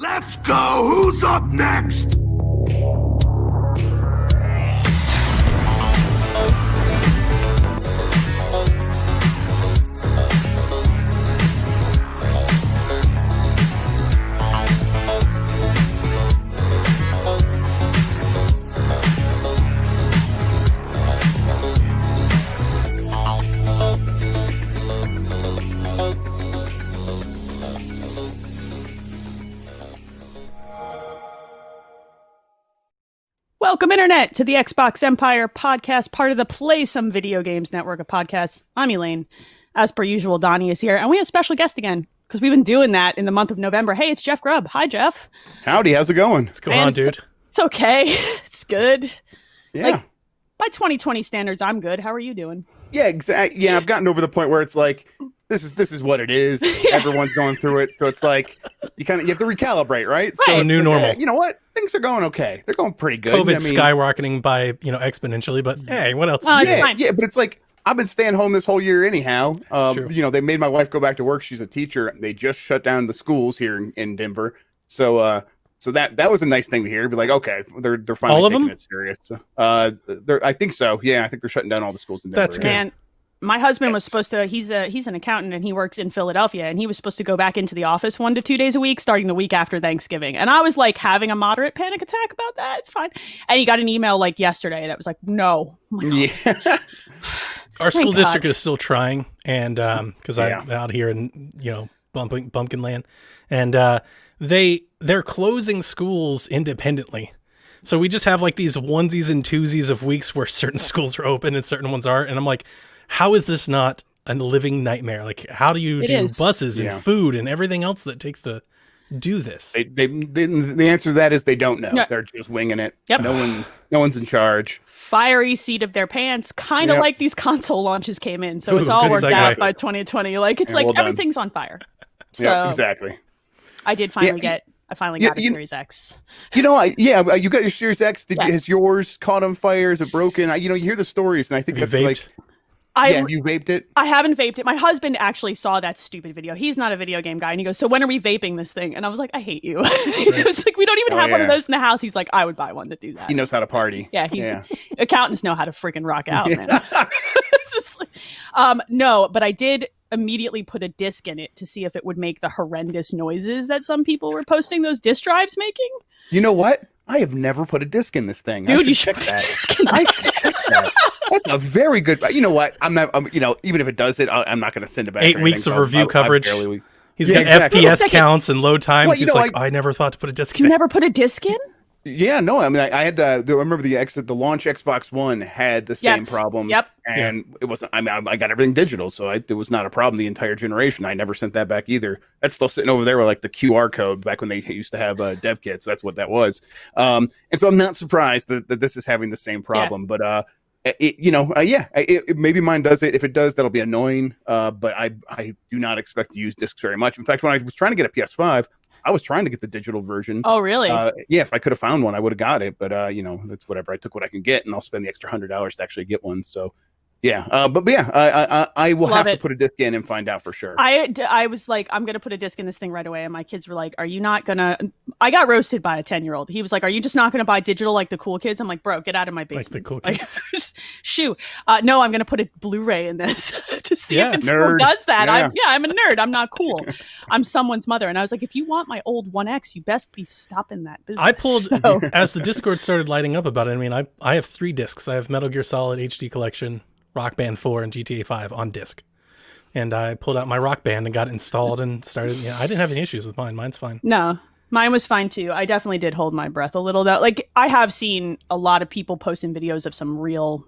Let's go! Who's up next? Welcome, Internet, to the Xbox Empire podcast, part of the Play Some Video Games network of podcasts. I'm Elaine. As per usual, Donnie is here, and we have a special guest again, because we've been doing that in the month of November. Hey, it's Jeff Grubb. Hi, Jeff. Howdy, how's it going? What's going on, dude? It's okay. It's good. Yeah. Like, by 2020 standards, I'm good. How are you doing? Yeah, exactly. Yeah, I've gotten over the point where it's like, this is what it is. Everyone's going through it, so it's like you have to recalibrate, right? So Right. New normal. You know what? Things are going okay. They're going pretty good. COVID's skyrocketing by exponentially, but hey, what else? It's fine. Yeah, but it's like I've been staying home this whole year anyhow. True. They made my wife go back to work. She's a teacher. They just shut down the schools here in Denver. So that was a nice thing to hear. Be like, okay, they're finally All of taking them? it serious. I think so. Yeah, I think they're shutting down all the schools in Denver. That's good. Man, my husband was supposed to, he's an accountant and he works in Philadelphia, and he was supposed to go back into the office 1 to 2 days a week starting the week after Thanksgiving. And I was like having a moderate panic attack about that. It's fine. And he got an email like yesterday that was like, no. I'm like, Yeah. Our school Thank district God. is still trying, and because I'm out here in Bumpkin Land, and they're closing schools independently. So we just have like these onesies and twosies of weeks where certain schools are open and certain ones aren't, and I'm like, how is this not a living nightmare? Like, how do you do buses and food and everything else that takes to do this? The answer to that is they don't know. No. They're just winging it. Yep. No one's in charge. Fiery seat of their pants, kind of Yep. like these console launches came in. So it's Ooh, all good worked segue. out by 2020. Like, it's Yeah, like well done. everything's on fire. So Yeah, exactly. I did finally Yeah, I finally got a you- Series X. You got your Series X. Has yours caught on fire? Is it broken? You hear the stories, and I think Have that's you like, I have you vaped it? I haven't vaped it. My husband actually saw that stupid video. He's not a video game guy. And he goes, so when are we vaping this thing? And I was like, I hate you. He was like, we don't even have one of yeah. those in the house. He's like, I would buy one to do that. He knows how to party. Yeah, accountants know how to freaking rock out, man. It's just like- no, but I did immediately put a disc in it to see if it would make the horrendous noises that some people were posting those disc drives making. You know what? I have never put a disc in this thing. Dude, I you should should check put a that. disc in I should check that. That's a very good. You know what? I'm not. Even if it does it, I'm not going to send it back. 8 or weeks anything, of so review I coverage. barely- He's Yeah, got exactly. FPS Second. counts and load times. Well, He's like, I never thought to put a disc in. You it. never put a disc in? Yeah, no. I mean, I had I remember the launch Xbox One had the same Yes. problem. Yep. And it wasn't. I mean, I got everything digital, so it was not a problem the entire generation. I never sent that back either. That's still sitting over there with like the QR code back when they used to have dev kits. That's what that was. And so I'm not surprised that this is having the same problem. But maybe mine does it. If it does, that'll be annoying. But I do not expect to use discs very much. In fact, when I was trying to get a PS5. I was trying to get the digital version. Oh, really? If I could have found one, I would have got it. But it's whatever. I took what I can get, and I'll spend the extra $100 to actually get one. So, yeah. I will have to put a disc in and find out for sure. I was like, I'm gonna put a disc in this thing right away, and my kids were like, "Are you not gonna?" I got roasted by a 10-year-old. He was like, "Are you just not gonna buy digital like the cool kids?" I'm like, "Bro, get out of my basement." Like the cool Like, kids. just shoo. No, I'm gonna put a Blu-ray in this to see Yeah, if it still nerd. does that. Yeah. I'm a nerd. I'm not cool. I'm someone's mother, and I was like, if you want my old 1X, you best be stopping that business. I pulled So- as the Discord started lighting up about it. I mean, I have 3 discs. I have Metal Gear Solid HD Collection, Rock Band 4, and GTA 5 on disc. And I pulled out my Rock Band and got it installed and started. I didn't have any issues with mine. Mine's fine. No, mine was fine too. I definitely did hold my breath a little. Though, like I have seen a lot of people posting videos of some real.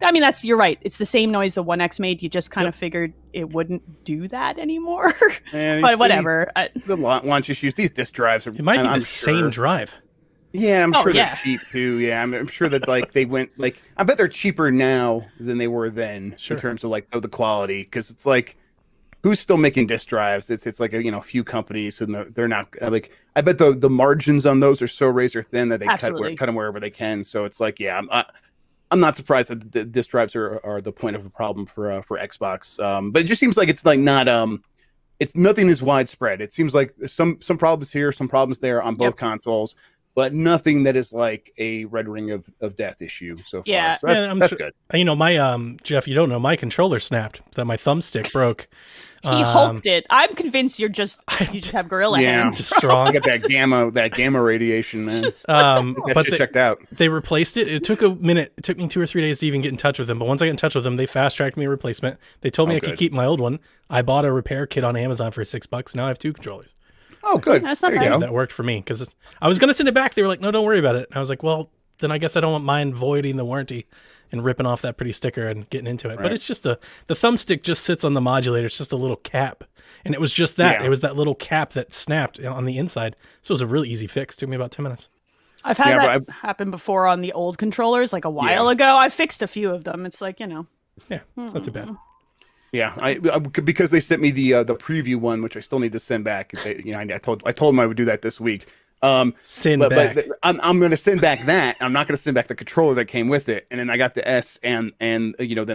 I mean, you're right. It's the same noise the 1X made. You just kind of figured it wouldn't do that anymore. Man, But whatever. The launch issues. These disc drives are. It might be I'm the sure. same drive. Yeah, I'm Oh, sure yeah. they're cheap too. Yeah, I'm sure that they went I bet they're cheaper now than they were then Sure. in terms of the quality, because it's like who's still making disk drives? It's like a few companies, and they're not I bet the margins on those are so razor thin that they cut Absolutely. them wherever they can. So it's like I'm not surprised that the disk drives are the point of the problem for Xbox. But it just seems like it's not it's nothing is widespread. It seems like some problems here, some problems there on both consoles, but nothing that is like a Red Ring of Death issue so far. Yeah. So that's good. You know, my Jeff, you don't know, my controller snapped. That my thumbstick broke. He hulked it. I'm convinced you just have gorilla hands. Strong. I got that gamma radiation, man. But checked out. They replaced it. It took a minute. It took me 2 or 3 days to even get in touch with them. But once I got in touch with them, they fast tracked me a replacement. They told me I could keep my old one. I bought a repair kit on Amazon for $6. Now I have 2 controllers. Oh, good. That's not bad. That worked for me because I was going to send it back. They were like, "No, don't worry about it." And I was like, "Well, then I guess I don't mind voiding the warranty and ripping off that pretty sticker and getting into it." Right. But it's just the thumbstick just sits on the modulator. It's just a little cap. And it was just that. Yeah. It was that little cap that snapped on the inside. So it was a really easy fix. It took me about 10 minutes. I've had that happen before on the old controllers, like a while ago. I fixed a few of them. It's like, you know. Yeah, it's not too bad. Yeah, I because they sent me the preview one, which I still need to send back. I told them I would do that this week. Send back. But I'm going to send back that. I'm not going to send back the controller that came with it. And then I got the S and then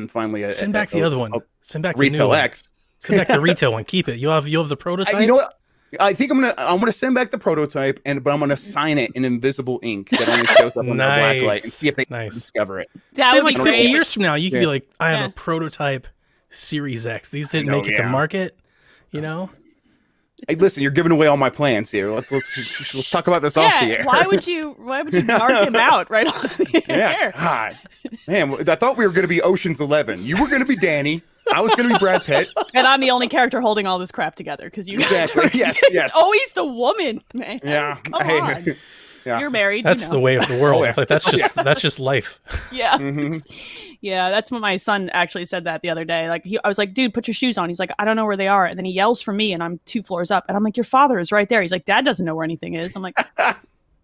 finally send back the other one. Send back the Retail new X. Send back the retail one. Keep it. You have the prototype. You know what? I think I'm gonna send back the prototype, but I'm gonna sign it in invisible ink that only shows up on the black light and see if they discover it. That would like 50 years from now, you could be like, I have a prototype Series X. These didn't make it to market. You know. Hey, listen, you're giving away all my plans here. Let's talk about this off the air. Why would you mark him out right on the air? God, man, I thought we were gonna be Ocean's 11. You were gonna be Danny. I was going to be Brad Pitt. And I'm the only character holding all this crap together because you guys yes. always the woman, man. Yeah. Come on. Yeah. You're married. That's the way of the world. Like, that's just life. Yeah. Mm-hmm. Yeah, that's what my son actually said that the other day. Like I was like, dude, put your shoes on. He's like, I don't know where they are. And then he yells for me and I'm 2 floors up. And I'm like, your father is right there. He's like, Dad doesn't know where anything is. I'm like,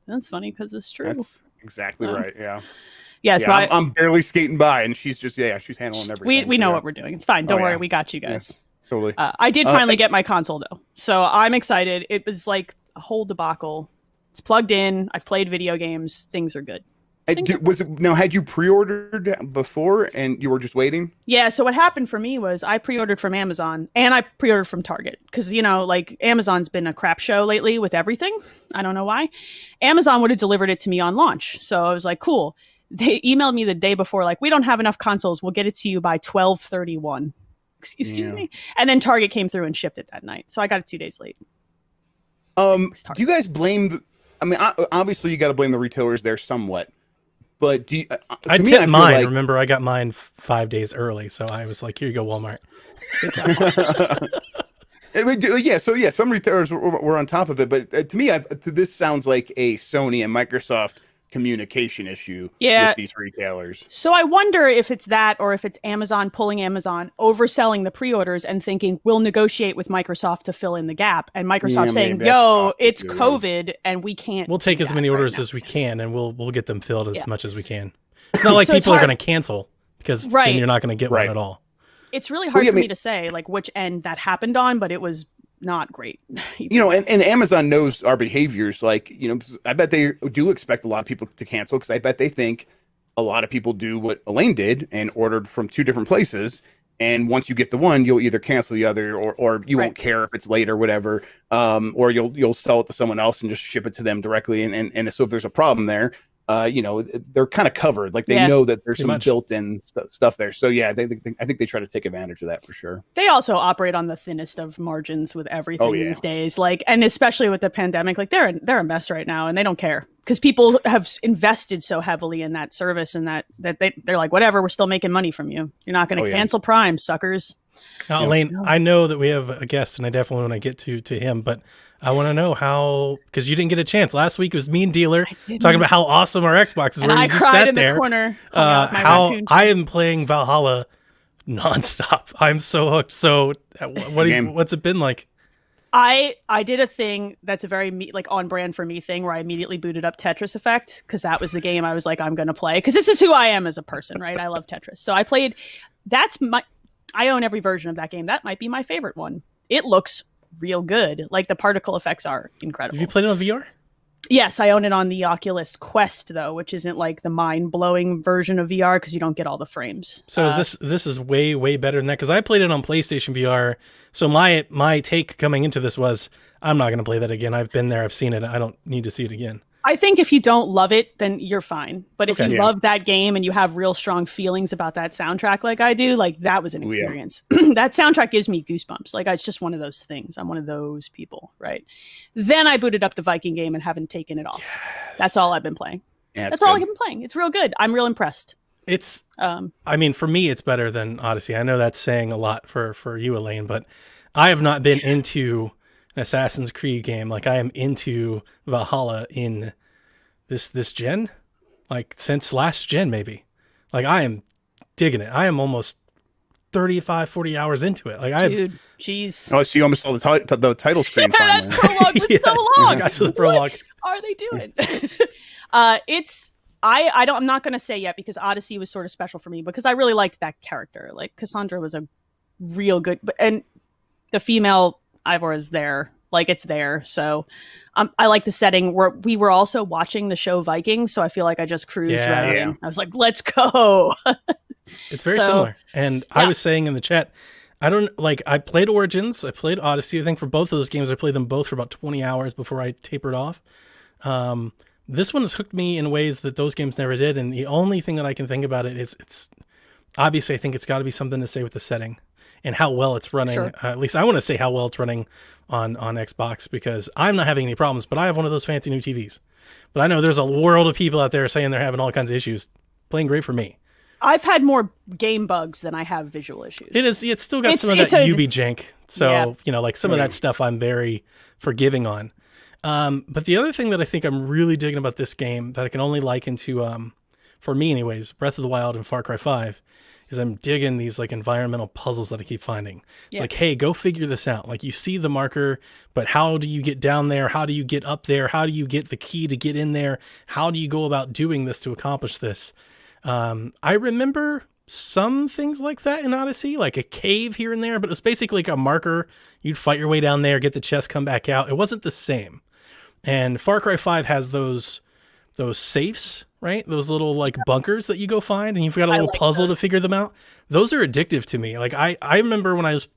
that's funny because it's true. That's exactly right. Yeah. Yes, I'm barely skating by, and she's just she's handling everything. We know what we're doing. It's fine. Don't worry, we got you guys. Yes, totally. I did finally get my console though, so I'm excited. It was like a whole debacle. It's plugged in. I've played video games. Things are good. Had you pre-ordered before and you were just waiting? Yeah. So what happened for me was I pre-ordered from Amazon and I pre-ordered from Target because like Amazon's been a crap show lately with everything. I don't know why. Amazon would have delivered it to me on launch, so I was like, cool. They emailed me the day before, like, we don't have enough consoles. We'll get it to you by 12/31. Excuse me. And then Target came through and shipped it that night. So I got it 2 days late. Do you guys blame? Obviously you got to blame the retailers there somewhat. But do you, I tipped mine. Remember, I got mine 5 days early, so I was like, "Here you go, Walmart." Some retailers were on top of it, but to me, this sounds like a Sony and Microsoft communication issue with these retailers. So I wonder if it's that or if it's Amazon overselling the pre-orders and thinking we'll negotiate with Microsoft to fill in the gap, and Microsoft saying, "Yo, it's COVID and we can't. We'll take as many orders as we can and we'll get them filled as much as we can." It's not like people are going to cancel because then you're not going to get one at all. It's really hard for me to say like which end that happened on, but it was not great. And Amazon knows our behaviors. Like, I bet they do expect a lot of people to cancel because I bet they think a lot of people do what Elaine did and ordered from 2 different places. And once you get the one, you'll either cancel the other or you won't care if it's late or whatever. Or you'll sell it to someone else and just ship it to them directly. And so if there's a problem there, they're kind of covered. Like they know that there's some built-in stuff there. So I think they try to take advantage of that for sure. They also operate on the thinnest of margins with everything these days. Like, and especially with the pandemic, like they're a mess right now, and they don't care because people have invested so heavily in that service and that they're like, whatever, we're still making money from you. You're not going to cancel Prime, suckers. Now, Elaine, I know that we have a guest, and I definitely want to get to him, but I want to know how, because you didn't get a chance. Last week was me and Dealer talking about how awesome our Xbox is. And I cried in the corner. How I am playing Valhalla nonstop. I'm so hooked. So what's it been like? I did a thing that's a very on brand for me thing where I immediately booted up Tetris Effect because that was the game I was like, I'm going to play because this is who I am as a person, right? I love Tetris. So I played, I own every version of that game. That might be my favorite one. It looks real good. Like the particle effects are incredible. Have you played it on VR? Yes, I own it on the Oculus Quest though, which isn't like the mind-blowing version of VR because you don't get all the frames. So is this is way better than that? Because I played it on PlayStation VR. So my take coming into this was I'm not going to play that again. I've been there, I've seen it. I don't need to see it again. I think if you don't love it, then you're fine. But if you love that game and you have real strong feelings about that soundtrack like I do, like that was an experience. That soundtrack gives me goosebumps. Like it's just one of those things. I'm one of those people, right? Then I booted up the Viking game and haven't taken it off. Yes. That's all I've been playing. Yeah, that's all I've been playing. It's real good. I'm real impressed. It's, I mean, for me, it's better than Odyssey. I know that's saying a lot for you, Elaine, but I have not been into an Assassin's Creed game like I am into Valhalla in this gen, like since last gen maybe. Like I am digging it. I am almost 35, 40 hours into it. Like jeez. Oh, so you almost saw the title screen finally. That prologue was so long. Got to the prologue. What are they doing? I'm not going to say yet because Odyssey was sort of special for me because I really liked that character. Like Cassandra was a real good, and the female Ivor is there. Like it's there. So I like the setting where we were also watching the show Vikings. So I feel like I just cruised right in. I was like, let's go. It's very similar. And I was saying in the chat, I played Origins, I played Odyssey. I think for both of those games, I played them both for about 20 hours before I tapered off. This one has hooked me in ways that those games never did. And the only thing that I can think about it is it's obviously I think it's got to be something to say with the setting and how well it's running. Sure. At least I want to say how well it's running on Xbox because I'm not having any problems, but I have one of those fancy new TVs. But I know there's a world of people out there saying they're having all kinds of issues. Playing great for me. I've had more game bugs than I have visual issues. It's still got some of that UB jank. So, like some of that stuff I'm very forgiving on. But the other thing that I think I'm really digging about this game that I can only liken to, for me anyways, Breath of the Wild and Far Cry 5, is I'm digging these like environmental puzzles that I keep finding. It's like, hey, go figure this out. Like you see the marker, but how do you get down there? How do you get up there? How do you get the key to get in there? How do you go about doing this to accomplish this? I remember some things like that in Odyssey, like a cave here and there, but it was basically like a marker. You'd fight your way down there, get the chest, come back out. It wasn't the same. And Far Cry 5 has those safes, right? Those little like bunkers that you go find and you've got a little puzzle to figure them out. Those are addictive to me. Like I remember when I was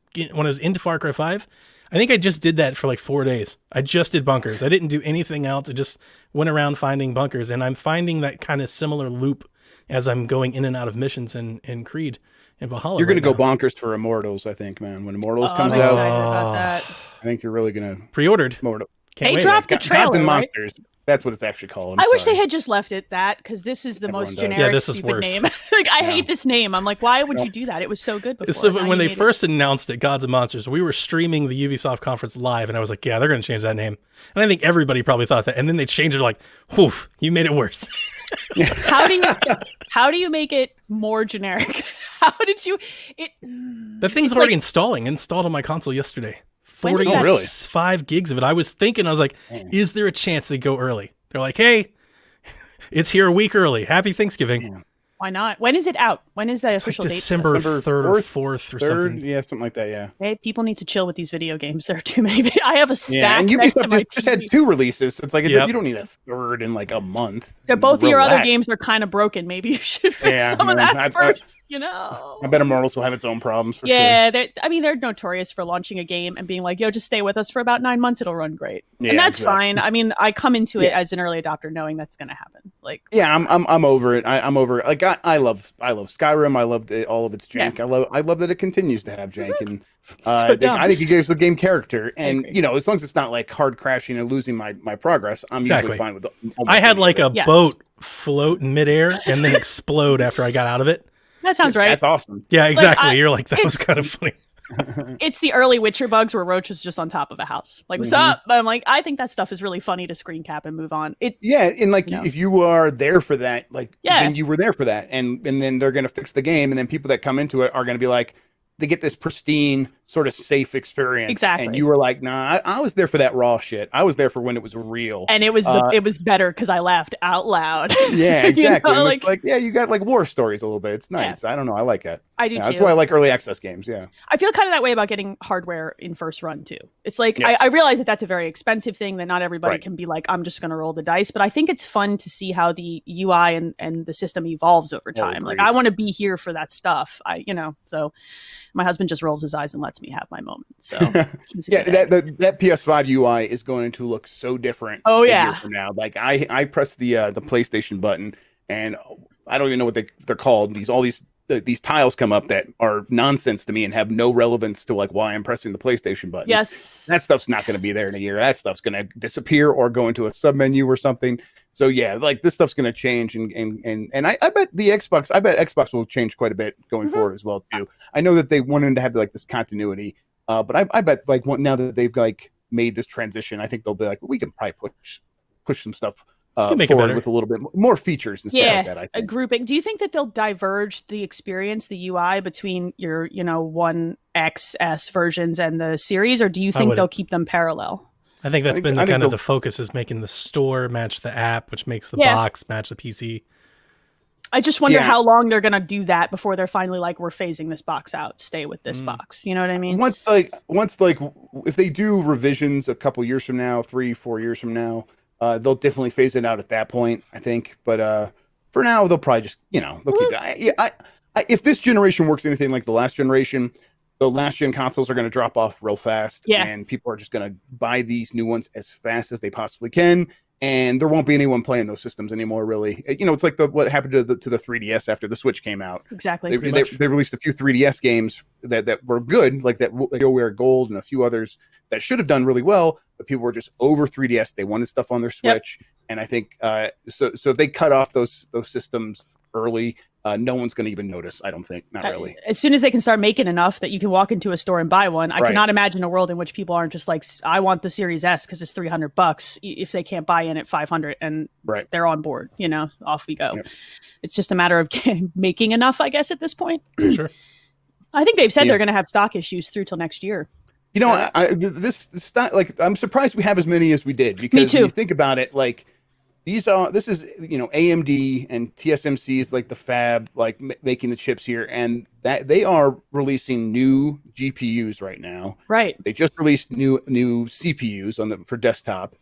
into Far Cry 5, I think I just did that for like 4 days. I just did bunkers. I didn't do anything else. I just went around finding bunkers and I'm finding that kind of similar loop as I'm going in and out of missions in Creed and Valhalla. You're going to go bonkers for Immortals, I think, man. When Immortals comes I'm out, excited about that. I think you're really going to pre-ordered. They dropped a trailer, Gods and right? Monsters. That's what it's actually called. I wish they had just left it that because this is the most generic, stupid name. Like I hate this name. I'm like, why would you do that? It was so good before. So when they first announced it, Gods and Monsters, we were streaming the Ubisoft conference live, and I was like, yeah, they're going to change that name. And I think everybody probably thought that. And then they changed it like, whew, you made it worse. How do you make it more generic? How did you? The thing's already installed on my console yesterday. 45 gigs of it. I was like, is there a chance they go early? They're like, hey, it's here a week early. Happy Thanksgiving. Why not? When is it out? When is the official date? December 3rd or 4th or something. Yeah, something like that, yeah. Hey, people need to chill with these video games. There are too many. I have a stack. Yeah, and Ubisoft just had 2 releases. So it's like, you don't need a 3rd in like a month. Both of your other games are kind of broken. Maybe you should fix some of that first, I bet Immortals will have its own problems for sure. Yeah, they're notorious for launching a game and being like, yo, just stay with us for about 9 months. It'll run great. Yeah, and that's fine. I mean, I come into it as an early adopter knowing that's going to happen. Like, yeah, I'm over it. I'm over it. Like, I love Skyrim. I loved all of its jank. Yeah. I love that it continues to have jank, and I think it gives the game character. And as long as it's not like hard crashing and losing my progress, I'm usually fine with it. I had like a boat float in midair and then explode after I got out of it. That sounds right. That's awesome. Yeah, exactly. You're like, that was kind of funny. It's the early Witcher bugs where Roach is just on top of a house. Like, what's up? But I'm like, I think that stuff is really funny to screen cap and move on. And like, if you are there for that, then you were there for that. And then they're going to fix the game. And then people that come into it are going to be like, they get this pristine sort of safe experience. Exactly. And you were like, nah, I was there for that raw shit. I was there for when it was real. And it was it was better because I laughed out loud. Yeah, exactly. You know, like, yeah, you got like war stories a little bit. It's nice. I don't know. I like that. I do too. That's why I like early access games. Yeah. I feel kind of that way about getting hardware in first run too. It's like, Yes. I realize that that's a very expensive thing, that not everybody Right. can be like, I'm just going to roll the dice. But I think it's fun to see how the UI and the system evolves over time. Like, I want to be here for that stuff. So my husband just rolls his eyes and lets me have my moment. So yeah, that PS5 UI is going to look so different. Oh, a yeah. year from now. Like I pressed the PlayStation button, and I don't even know what they're called. These tiles come up that are nonsense to me and have no relevance to like why I'm pressing the PlayStation button. Yes. That stuff's not going to be there in a year. That stuff's going to disappear or go into a submenu or something. So yeah, like this stuff's going to change, and I bet Xbox will change quite a bit going forward as well too. I know that they wanted to have like this continuity, but I bet like now that they've like made this transition, I think they'll be like, we can probably push some stuff forward with a little bit more features and stuff like that. I think. A grouping. Do you think that they'll diverge the experience, the UI, between your 1XS versions and the series, or do you think they'll keep them parallel? I think that's been kind of the focus, is making the store match the app, which makes the box match the PC. I just wonder how long they're going to do that before they're finally like, we're phasing this box out. Stay with this box. You know what I mean? Once if they do revisions a couple years from now, 3-4 years from now, they'll definitely phase it out at that point, I think. But for now, they'll probably just, they'll keep it. If this generation works anything like the last generation, the last gen consoles are going to drop off real fast, and people are just going to buy these new ones as fast as they possibly can, and there won't be anyone playing those systems anymore. Really, it's like what happened to the 3DS after the Switch came out. Exactly. They released a few 3DS games that were good, like that WarioWare Gold and a few others that should have done really well, but people were just over 3DS. They wanted stuff on their Switch, and I think so if they cut off those systems early, no one's going to even notice. I don't think. Not really. As soon as they can start making enough that you can walk into a store and buy one, I cannot imagine a world in which people aren't just like, I want the Series S because it's $300 if they can't buy in at $500 and they're on board. Off we go. Yep. It's just a matter of making enough, I guess, at this point. Sure. I think they've said they're going to have stock issues through till next year. This stock, like, I'm surprised we have as many as we did, because when you think about it, like, this is AMD and TSMC is like the fab, like making the chips here, and that they are releasing new GPUs right now. Right. They just released new CPUs for desktop,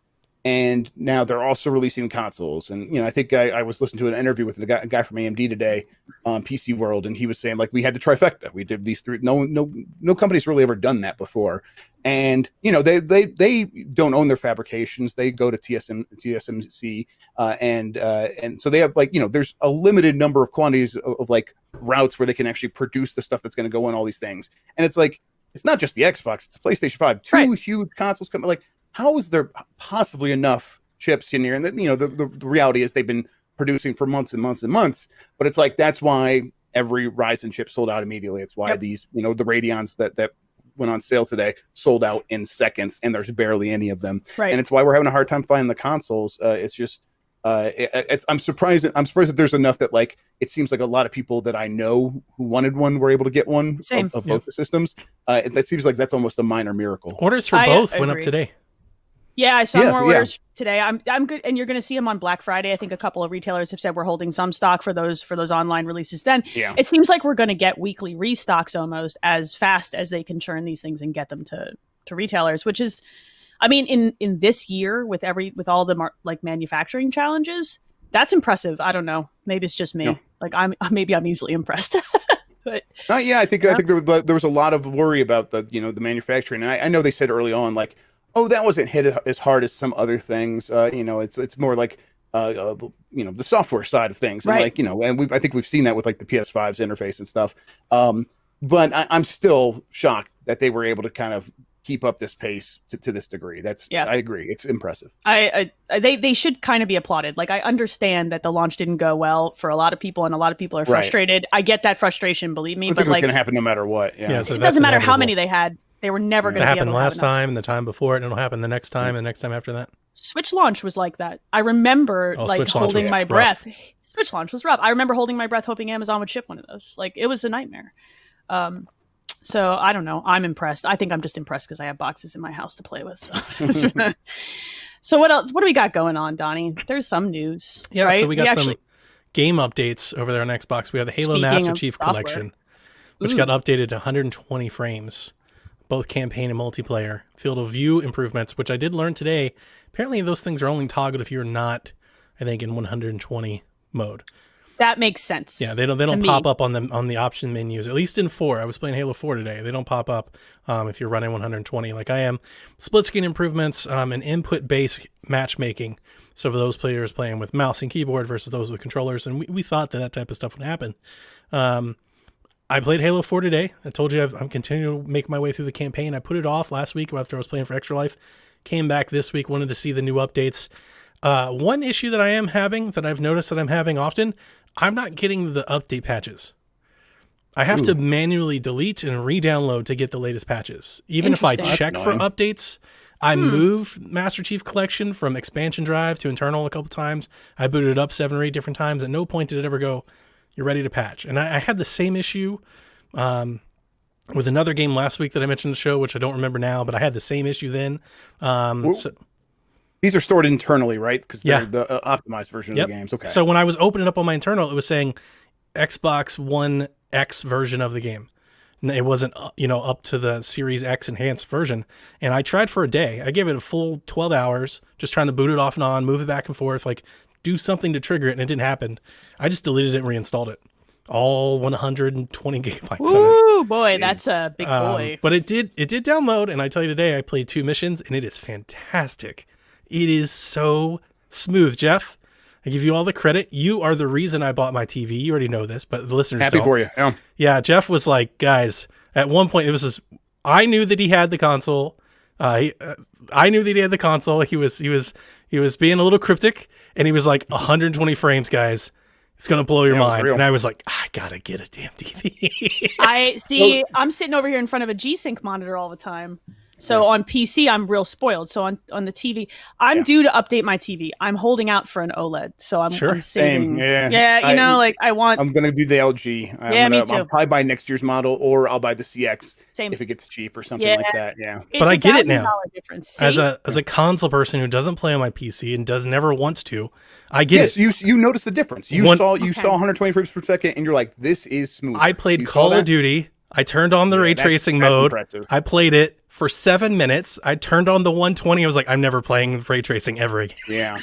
and now they're also releasing consoles. And I think I was listening to an interview with a guy from AMD today on PC World, and he was saying, like, we had the trifecta. We did these three. No company's really ever done that before. And they don't own their fabrications. They go to TSMC, and so they have, like, there's a limited number of quantities of like routes where they can actually produce the stuff that's going to go in all these things. And it's like, it's not just the Xbox; it's the PlayStation 5. Two huge consoles coming. Like, how is there possibly enough chips in here? And the reality is they've been producing for months and months and months. But it's like, that's why every Ryzen chip sold out immediately. It's why these the Radeons that went on sale today sold out in seconds, and there's barely any of them. Right. And it's why we're having a hard time finding the consoles. It's just I'm surprised that there's enough that, like, it seems like a lot of people that I know who wanted one were able to get one of both the systems. That seems like that's almost a minor miracle. Orders for both went up today. Yeah, I saw more orders today. I'm good, and you're going to see them on Black Friday. I think a couple of retailers have said we're holding some stock for those online releases. Then it seems like we're going to get weekly restocks almost as fast as they can churn these things and get them to retailers. Which is, I mean, in this year with all the manufacturing challenges, that's impressive. I don't know. Maybe it's just me. No. Like I'm easily impressed. But I think there was a lot of worry about the manufacturing. And I know they said early on, like, oh, that wasn't hit as hard as some other things. It's more like the software side of things, and and I think we've seen that with like the PS5's interface and stuff. But I'm still shocked that they were able to kind of keep up this pace to this degree. I agree. It's impressive. They should kind of be applauded. Like, I understand that the launch didn't go well for a lot of people, and a lot of people are frustrated. I get that frustration, believe me. I think it was going to happen no matter what. Yeah, so it doesn't matter how many they had. They were never going to happen last time, and the time before it, and it'll happen the next time, and the next time after that. Switch launch was like that. I remember holding my breath. Switch launch was rough. I remember holding my breath, hoping Amazon would ship one of those. Like, it was a nightmare. So I don't know. I'm impressed. I think I'm just impressed because I have boxes in my house to play with. So. So what else? What do we got going on, Donnie? There's some news. Yeah, right? so we got some game updates over there on Xbox. We have the Halo Master Chief Collection, which got updated to 120 frames, both campaign and multiplayer. Field of view improvements, which I did learn today. Apparently those things are only toggled if you're not, I think, in 120 mode. That makes sense. Yeah, they don't pop up on the option menus. At least in 4, I was playing Halo 4 today. They don't pop up if you're running 120 like I am. Split screen improvements and input based matchmaking. So for those players playing with mouse and keyboard versus those with controllers, and we thought that type of stuff would happen. I played Halo 4 today. I told you I'm continuing to make my way through the campaign. I put it off last week after I was playing for Extra Life. Came back this week, wanted to see the new updates. One issue that I am having, that I've noticed that I'm having often, I'm not getting the update patches. I have to manually delete and re-download to get the latest patches. Even if I check for updates, I moved Master Chief Collection from expansion drive to internal a couple times. I booted it up 7 or 8 different times. At no point did it ever go, you're ready to patch. And I had the same issue with another game last week that I mentioned in the show, which I don't remember now, but I had the same issue then. These are stored internally, right? Because they're the optimized version of the games. Okay. So when I was opening up on my internal, it was saying Xbox One X version of the game. It wasn't, up to the Series X enhanced version. And I tried for a day. I gave it a full 12 hours, just trying to boot it off and on, move it back and forth, like do something to trigger it, and it didn't happen. I just deleted it and reinstalled it. All 120 gigabytes. Ooh, boy, that's a big boy. But it did download, and I tell you today, I played 2 missions, and it is fantastic. It is so smooth, Jeff. I give you all the credit. You are the reason I bought my TV. You already know this, but the listeners Happy don't. for you. Yeah, Jeff was like, guys, at one point, I knew that he had the console. I knew that he had the console. He was being a little cryptic, and he was like, 120 frames, guys. It's going to blow your mind. And I was like, I got to get a damn TV. I'm sitting over here in front of a G-Sync monitor all the time. So on PC, I'm real spoiled. So on the TV, I'm due to update my TV. I'm holding out for an OLED. So I'm saving. Same. I'm going to do the LG. Me too. I'll probably buy next year's model, or I'll buy the CX if it gets cheap or something like that. Yeah. But I get it now. Difference. As a console person who doesn't play on my PC and never wants to, I get it. Yes, you noticed the difference. You saw 120 frames per second, and you're like, this is smooth. I played Call of Duty. I turned on the ray tracing mode. Impressive. I played it for 7 minutes. I turned on the 120. I was like, I'm never playing ray tracing ever again. Yeah.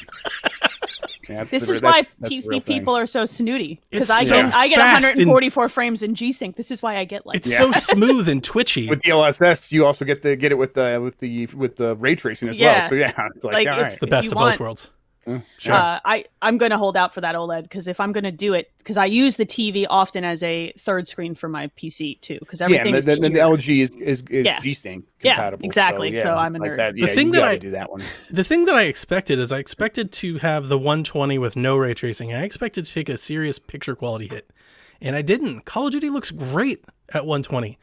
This is why PC people are so snooty. Because I get 144 frames in G-Sync. This is why I get it's so smooth and twitchy. With DLSS, you also get it with the ray tracing as well. So it's it's the best of both worlds. Sure. I'm going to hold out for that OLED, because if I'm going to do it, because I use the TV often as a third screen for my PC too, because everything the LG is G-Sync compatible. Yeah, exactly. So I'm a nerd. The thing that I expected is I expected to have the 120 with no ray tracing. I expected to take a serious picture quality hit, and I didn't. Call of Duty looks great at 120.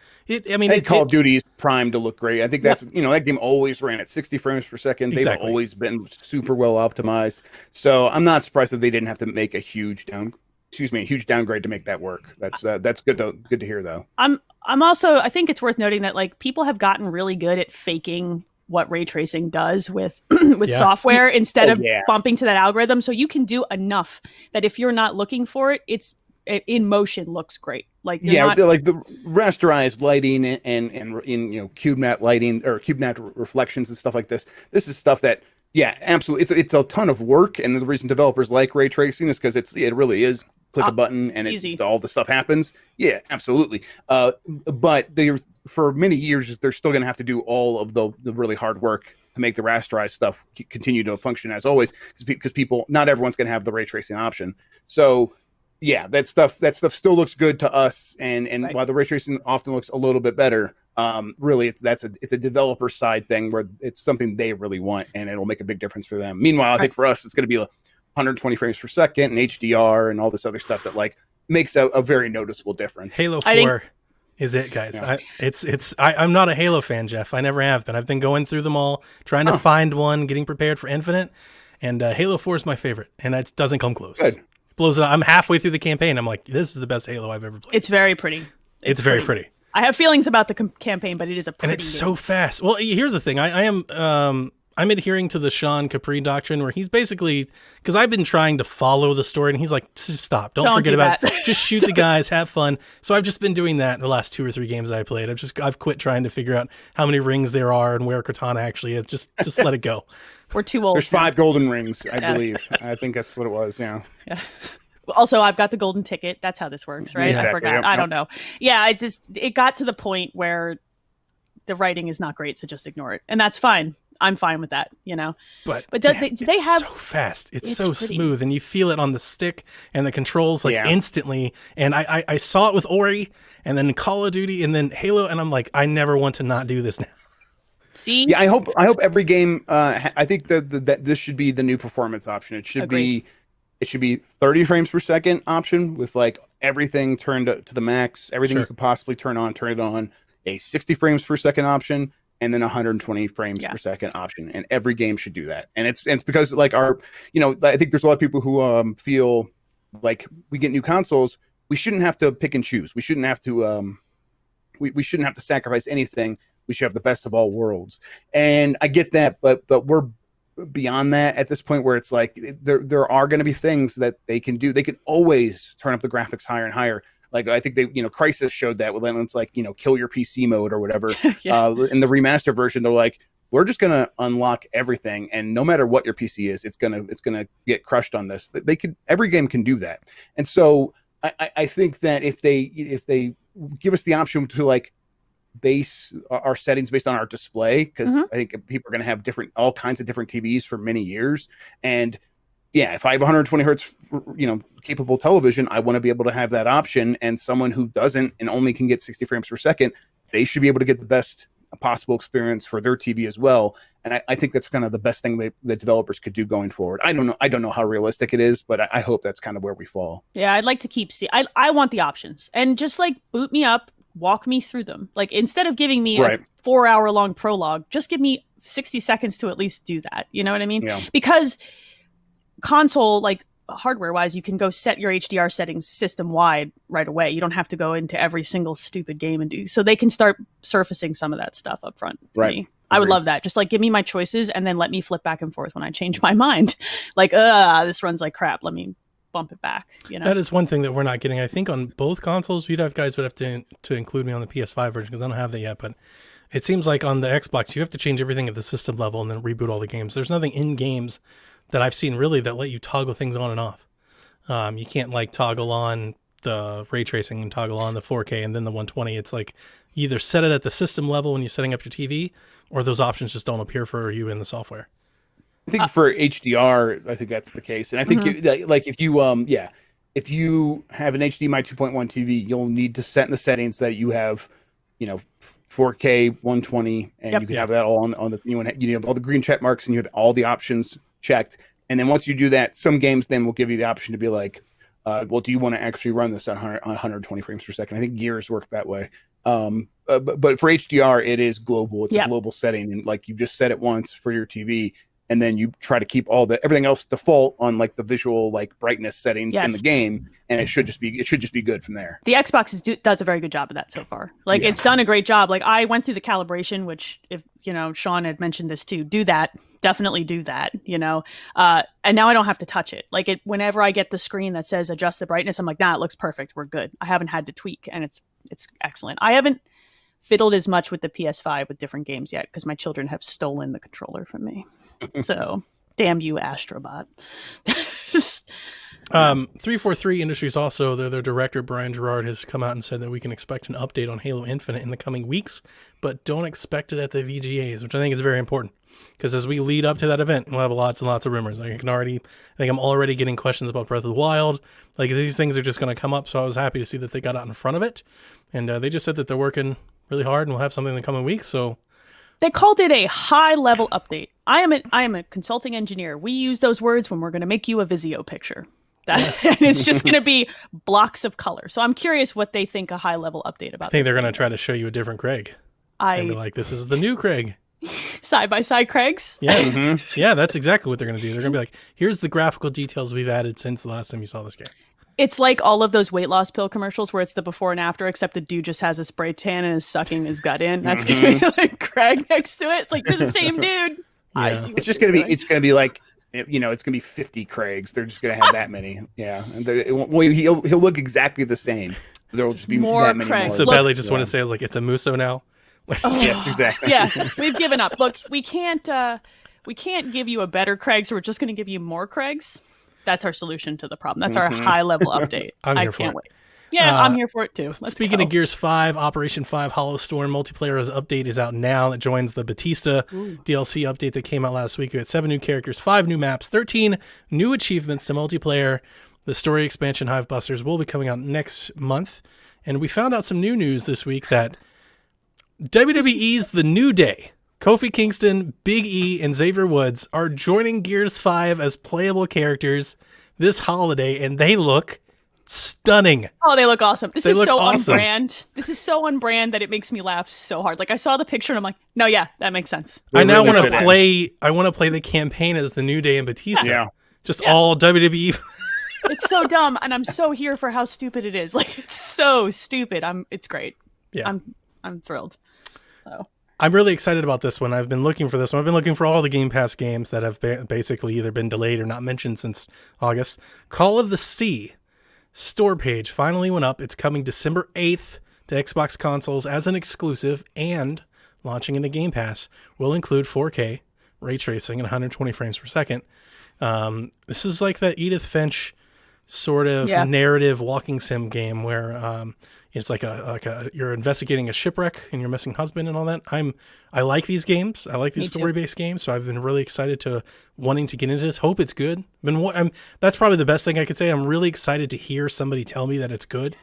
Call of Duty is primed to look great. I think that's that game always ran at 60 frames per second. They've always been super well optimized. So I'm not surprised that they didn't have to make a huge downgrade to make that work. That's good to hear though. I'm also, I think it's worth noting that people have gotten really good at faking what ray tracing does with software instead of bumping to that algorithm. So you can do enough that if you're not looking for it, it's in motion looks great. Like the rasterized lighting and in CubeNet lighting or CubeNet reflections and stuff like this. This is stuff that absolutely it's a ton of work, and the reason developers like ray tracing is because it really is click a button and all the stuff happens. Yeah, absolutely. But for many years they're still going to have to do all of the really hard work to make the rasterized stuff continue to function as always, because not everyone's going to have the ray tracing option. So yeah, that stuff still looks good to us, and while the ray tracing often looks a little bit better, really it's a developer side thing where it's something they really want, and it'll make a big difference for them. Meanwhile, I think for us it's going to be 120 frames per second and HDR and all this other stuff that makes a very noticeable difference. Halo 4 is it, guys. Yeah. I'm not a Halo fan, Jeff. I never have been. I've been going through them all, trying to find one, getting prepared for Infinite, and Halo 4 is my favorite, and it doesn't come close. Good. Blows it out. I'm halfway through the campaign. I'm like, this is the best Halo I've ever played. It's very pretty. It's very pretty. I have feelings about the campaign, but it is a pretty and it's game. so fast. Well, here's the thing. I am I'm adhering to the Sean Capri doctrine, where he's basically, because I've been trying to follow the story, and he's like, just stop, don't forget about it. Just shoot the guys, have fun. So I've just been doing that in the last 2 or 3 games I played. I've quit trying to figure out how many rings there are and where Cortana actually is. Just let it go. We're too old. There's 5 golden rings, I believe. I think that's what it was. Yeah. Also, I've got the golden ticket. That's how this works, right? Exactly, I forgot. yep, I don't know. Yeah, it got to the point where the writing is not great, so just ignore it, and that's fine. I'm fine with that, But do damn, they have so fast? It's so pretty smooth, and you feel it on the stick and the controls instantly. And I saw it with Ori, and then Call of Duty, and then Halo, and I'm like, I never want to not do this now. See? Yeah, I hope every game. I think that this should be the new performance option. It should be 30 frames per second option with like everything turned to the max, everything you could possibly turn it on. A 60 frames per second option, and then 120 frames per second option, and every game should do that. And it's because like I think there's a lot of people who feel like we get new consoles, we shouldn't have to pick and choose. We shouldn't have to we shouldn't have to sacrifice anything. We should have the best of all worlds. And I get that, but we're beyond that at this point, where it's like there are going to be things that they can do. They can always turn up the graphics higher and higher. Like I think they, Crysis showed that when it's like, kill your PC mode or whatever. In the remaster version, they're like, we're just gonna unlock everything, and no matter what your PC is, it's gonna get crushed on this. Every game can do that, and so I think that if they give us the option to like base our settings based on our display, because I think people are gonna have all kinds of different TVs for many years, and yeah, if I have 120 hertz, capable television, I want to be able to have that option. And someone who doesn't and only can get 60 frames per second, they should be able to get the best possible experience for their TV as well. And I think that's kind of the best thing that developers could do going forward. I don't know how realistic it is, but I hope that's kind of where we fall. Yeah, I'd like to I want the options, and just like boot me up, walk me through them. Like instead of giving me a 4-hour-long prologue, just give me 60 seconds to at least do that. You know what I mean? Yeah. Because console, like hardware wise, you can go set your HDR settings system wide right away. You don't have to go into every single stupid game and do, so they can start surfacing some of that stuff up front. Right. I would love that. Just like give me my choices and then let me flip back and forth when I change my mind. Like, this runs like crap. Let me bump it back. That is one thing that we're not getting. I think on both consoles, guys would have to include me on the PS5 version, because I don't have that yet, but it seems like on the Xbox, you have to change everything at the system level and then reboot all the games. There's nothing in games that I've seen really that let you toggle things on and off. You can't like toggle on the ray tracing and toggle on the 4K and then the 120. It's like you either set it at the system level when you're setting up your TV, or those options just don't appear for you in the software. I think for HDR, I think that's the case. And I think if you have an HDMI 2.1 TV, you'll need to set in the settings that you have, 4K 120, and you can have that all on the, you have all the green check marks and you have all the options checked. And then once you do that, some games then will give you the option to be like, well, do you want to actually run this on 120 frames per second? I think Gears work that way. But for HDR, it is global. It's a global setting, and like you just set it once for your TV, and then you try to keep everything else default on like the visual like brightness settings in the game, and it should just be good from there. The Xbox does a very good job of that so far. Like it's done a great job. Like I went through the calibration, which if Sean had mentioned this too, definitely do that, and now I don't have to touch it. Like whenever I get the screen that says adjust the brightness, I'm like, nah, it looks perfect. We're good. I haven't had to tweak, and it's excellent. I haven't fiddled as much with the PS5 with different games yet, because my children have stolen the controller from me. So damn you, Astrobot. 343 Industries also, their director Brian Gerard has come out and said that we can expect an update on Halo Infinite in the coming weeks, but don't expect it at the VGAs, which I think is very important, because as we lead up to that event, we'll have lots and lots of rumors. I think I'm already getting questions about Breath of the Wild. Like these things are just going to come up, so I was happy to see that they got out in front of it, and they just said that they're working really hard and we'll have something in the coming weeks. So they called it a high-level update. I am a consulting engineer. We use those words when we're going to make you a Visio picture. It's just going to be blocks of color. So I'm curious what they think a high-level update about. I think they're going to try to show you a different Craig. And be like, this is the new Craig. Side-by-side Craigs? Yeah. Yeah, that's exactly what they're going to do. They're going to be like, here's the graphical details we've added since the last time you saw this game. It's like all of those weight loss pill commercials where it's the before and after, except the dude just has a spray tan and is sucking his gut in. That's gonna be like Craig next to it. It's like, they're the same dude. Yeah. It's just gonna be. It's gonna be like, it's gonna be 50 Craigs. They're just gonna have that many. Yeah, and he'll look exactly the same. There will just be More that many Craigs. more. So badly just want to say, I was like, it's a Muso now. Yes, exactly. Yeah, we've given up. Look, we can't give you a better Craig, so we're just going to give you more Craigs. That's our solution to the problem. That's our high level update. I can't wait. Yeah, I'm here for it too. Speaking of Gears 5, Operation 5 Hollow Storm multiplayer update is out now. It joins the Bethesda DLC update that came out last week. We had 7 new characters, 5 new maps, 13 new achievements to multiplayer. The story expansion Hive Busters will be coming out next month. And we found out some new news this week that WWE's The New Day, Kofi Kingston, Big E, and Xavier Woods are joining Gears 5 as playable characters this holiday, and they look stunning. Oh, they look awesome. This is so awesome. on brand. This is so on brand that it makes me laugh so hard. Like, I saw the picture and I'm like, no, yeah, that makes sense. I now really want to fit in. play. I want to play the campaign as The New Day and Batista. Yeah. Just all WWE. It's so dumb, and I'm so here for how stupid it is. Like, it's so stupid. It's great. Yeah. I'm thrilled. So. I'm really excited about this one. I've been looking for this one. I've been looking for all the Game Pass games that have basically either been delayed or not mentioned since August. Call of the Sea store page finally went up. It's coming December 8th to Xbox consoles as an exclusive and launching into Game Pass. Will include 4K, ray tracing, and 120 frames per second. This is like that Edith Finch sort of narrative walking sim game where it's like you're investigating a shipwreck and your missing husband and all that. I like these games. I like these story-based games, so I've been really excited to wanting to get into this. Hope it's good. That's probably the best thing I could say. I'm really excited to hear somebody tell me that it's good.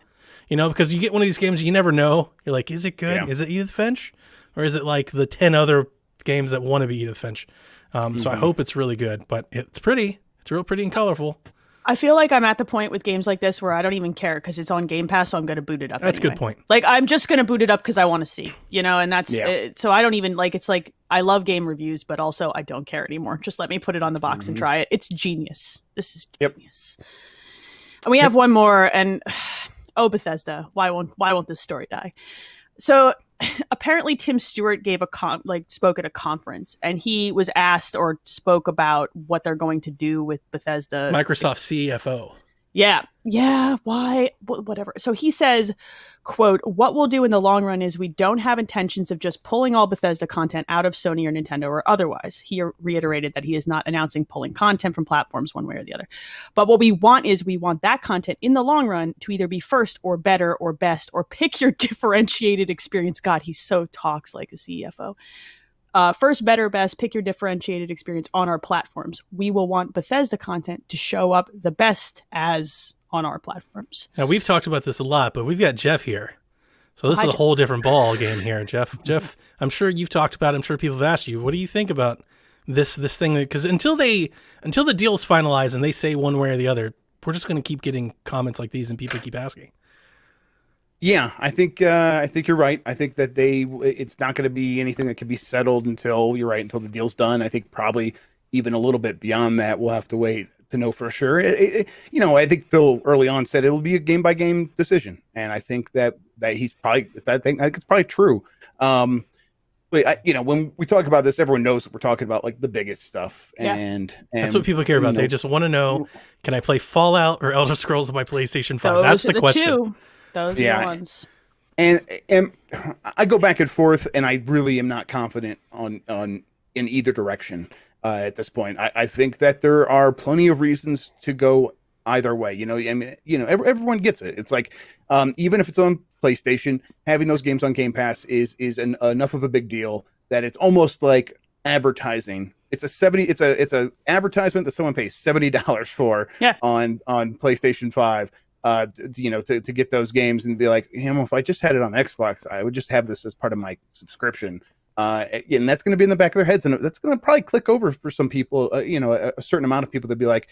Because you get one of these games, you never know. You're like, is it good? Yeah. Is it Edith Finch? Or is it like the 10 other games that want to be Edith Finch? So I hope it's really good, but it's pretty. It's real pretty and colorful. I feel like I'm at the point with games like this where I don't even care because it's on Game Pass, so I'm going to boot it up. That's anyway. a good point. Like, I'm just going to boot it up because I want to see, and that's so I don't even like. It's like I love game reviews, but also I don't care anymore. Just let me put it on the box and try it. It's genius. This is genius. And we have one more, and Bethesda, why won't this story die? So apparently Tim Stewart gave spoke at a conference, and he was asked or spoke about what they're going to do with Bethesda. Microsoft CFO. Yeah. Why? Whatever. So he says, quote, "What we'll do in the long run is we don't have intentions of just pulling all Bethesda content out of Sony or Nintendo or otherwise." He reiterated that he is not announcing pulling content from platforms one way or the other. But what we want is that content in the long run to either be first or better or best or pick your differentiated experience. God, he so talks like a CFO. First, better, best, pick your differentiated experience on our platforms. We will want Bethesda content to show up the best as on our platforms. Now, we've talked about this a lot, but we've got Jeff here. So this is a whole different ball game here, Jeff. Jeff, I'm sure you've talked about it. I'm sure people have asked you, what do you think about this thing? Because until the deal's finalized and they say one way or the other, we're just going to keep getting comments like these and people keep asking. Yeah, I think you're right. I think that it's not going to be anything that can be settled until the deal's done. I think probably even a little bit beyond that, we'll have to wait to know for sure. I think Phil early on said it'll be a game by game decision, and I think that he's probably I think it's probably true. But when we talk about this, everyone knows that we're talking about like the biggest stuff, and that's what people care about. They just want to know: can I play Fallout or Elder Scrolls on my PlayStation 5? That's the question. Those are the ones. And I go back and forth, and I really am not confident in either direction at this point. I think that there are plenty of reasons to go either way. Everyone gets it. It's like even if it's on PlayStation, having those games on Game Pass is enough of a big deal that it's almost like advertising. It's a advertisement that someone pays $70 for on PlayStation 5. To get those games and be like, if I just had it on Xbox, I would just have this as part of my subscription. And that's going to be in the back of their heads, and that's going to probably click over for some people. A certain amount of people to be like,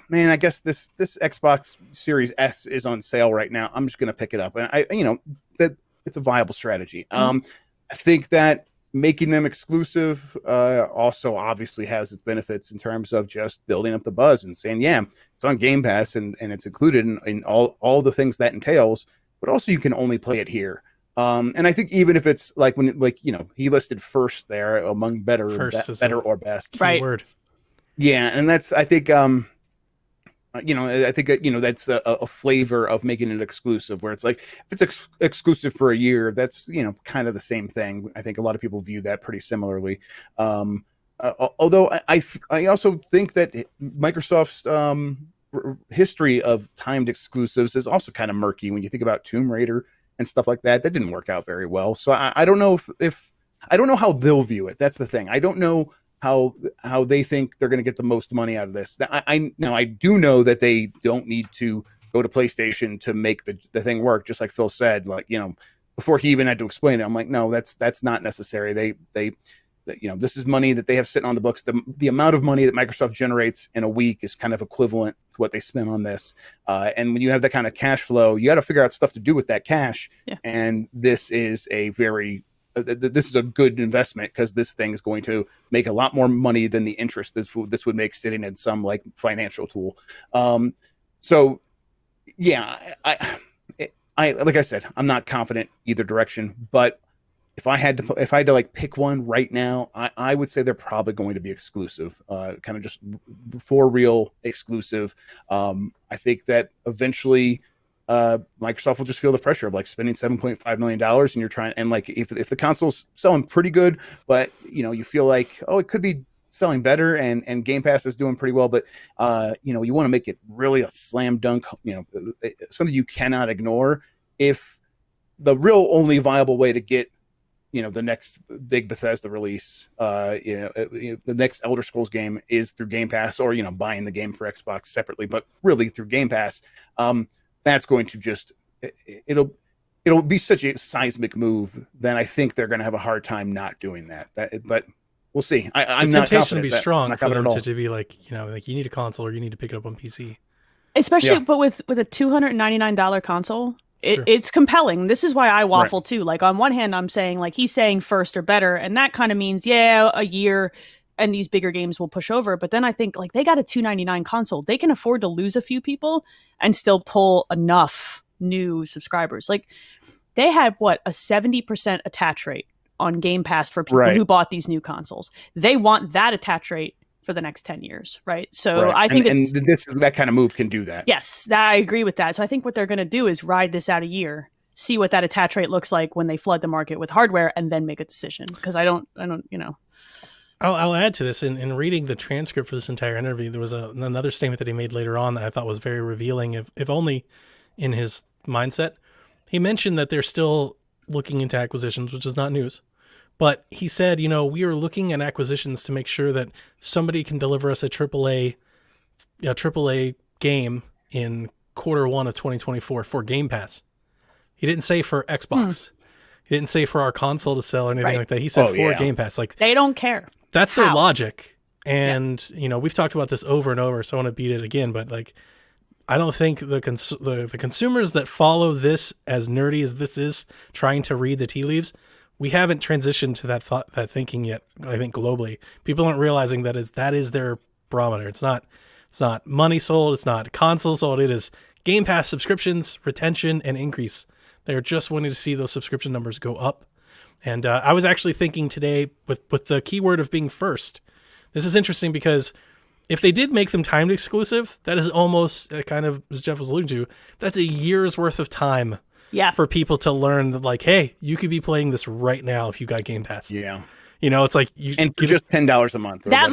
man, I guess this Xbox Series S is on sale right now. I'm just going to pick it up, and that it's a viable strategy. I think that making them exclusive also obviously has its benefits in terms of just building up the buzz and saying, yeah, it's on Game Pass and it's included in all the things that entails, but also you can only play it here. And I think even if it's like he listed first there among better or best. Right. Word. Yeah, and that's I think that's a flavor of making it exclusive, where it's like if it's exclusive for a year, that's kind of the same thing. I think a lot of people view that pretty similarly. Although I also think that Microsoft's history of timed exclusives is also kind of murky when you think about Tomb Raider and stuff like that. That didn't work out very well. So I don't know if I don't know how they'll view it. That's the thing. I don't know how they think they're going to get the most money out of this. I do know that they don't need to go to PlayStation to make the thing work. Just like Phil said, before he even had to explain it, I'm like, no, that's not necessary. They this is money that they have sitting on the books. The amount of money that Microsoft generates in a week is kind of equivalent to what they spend on this. And when you have that kind of cash flow, you got to figure out stuff to do with that cash. Yeah. And this is a good investment, because this thing is going to make a lot more money than the interest this would make sitting in some like financial tool. So yeah, I like I said, I'm not confident either direction, but if I had to like pick one right now, I would say they're probably going to be exclusive, kind of just for real exclusive. I think that eventually Microsoft will just feel the pressure of like spending $7.5 million, and you're trying, and like if the console's selling pretty good, but you feel like, oh, it could be selling better, and Game Pass is doing pretty well, but you want to make it really a slam dunk, something you cannot ignore. If the real only viable way to get the next big Bethesda release, the next Elder Scrolls game is through Game Pass, or buying the game for Xbox separately, but really through Game Pass, that's going to just it'll be such a seismic move that I think they're going to have a hard time not doing that. But we'll see. I'm not confident. Temptation to be strong for them to be like, like you need a console or you need to pick it up on PC. Especially, but with a $299 console. Sure. It's compelling. This is why I waffle too. Like on one hand, I'm saying like he's saying first or better, and that kind of means a year, and these bigger games will push over. But then I think like they got a $299 console, they can afford to lose a few people and still pull enough new subscribers. Like they have a 70% attach rate on Game Pass for people who bought these new consoles. They want that attach rate for the next 10 years, right? So I think that kind of move can do that. Yes, I agree with that. So I think what they're going to do is ride this out a year, see what that attach rate looks like when they flood the market with hardware, and then make a decision. Because I don't. I'll add to this. In reading the transcript for this entire interview, there was another statement that he made later on that I thought was very revealing, if only in his mindset. He mentioned that they're still looking into acquisitions, which is not news. But he said, we are looking at acquisitions to make sure that somebody can deliver us a AAA game in Q1 of 2024 for Game Pass. He didn't say for Xbox. He didn't say for our console to sell or anything like that. He said Game Pass. Like they don't care. That's their logic. And, we've talked about this over and over, so I want to beat it again. But like, I don't think the consumers that follow this, as nerdy as this is, trying to read the tea leaves, we haven't transitioned to that thinking yet. I think globally, people aren't realizing that is their barometer. It's not money sold. It's not console sold. It is Game Pass subscriptions, retention, and increase. They're just wanting to see those subscription numbers go up. And I was actually thinking today with the keyword of being first. This is interesting because if they did make them timed exclusive, that is almost kind of, as Jeff was alluding to, that's a year's worth of time. Yeah. For people to learn that, like, hey, you could be playing this right now if you got Game Pass. Yeah. It's like and for just $10 a month. That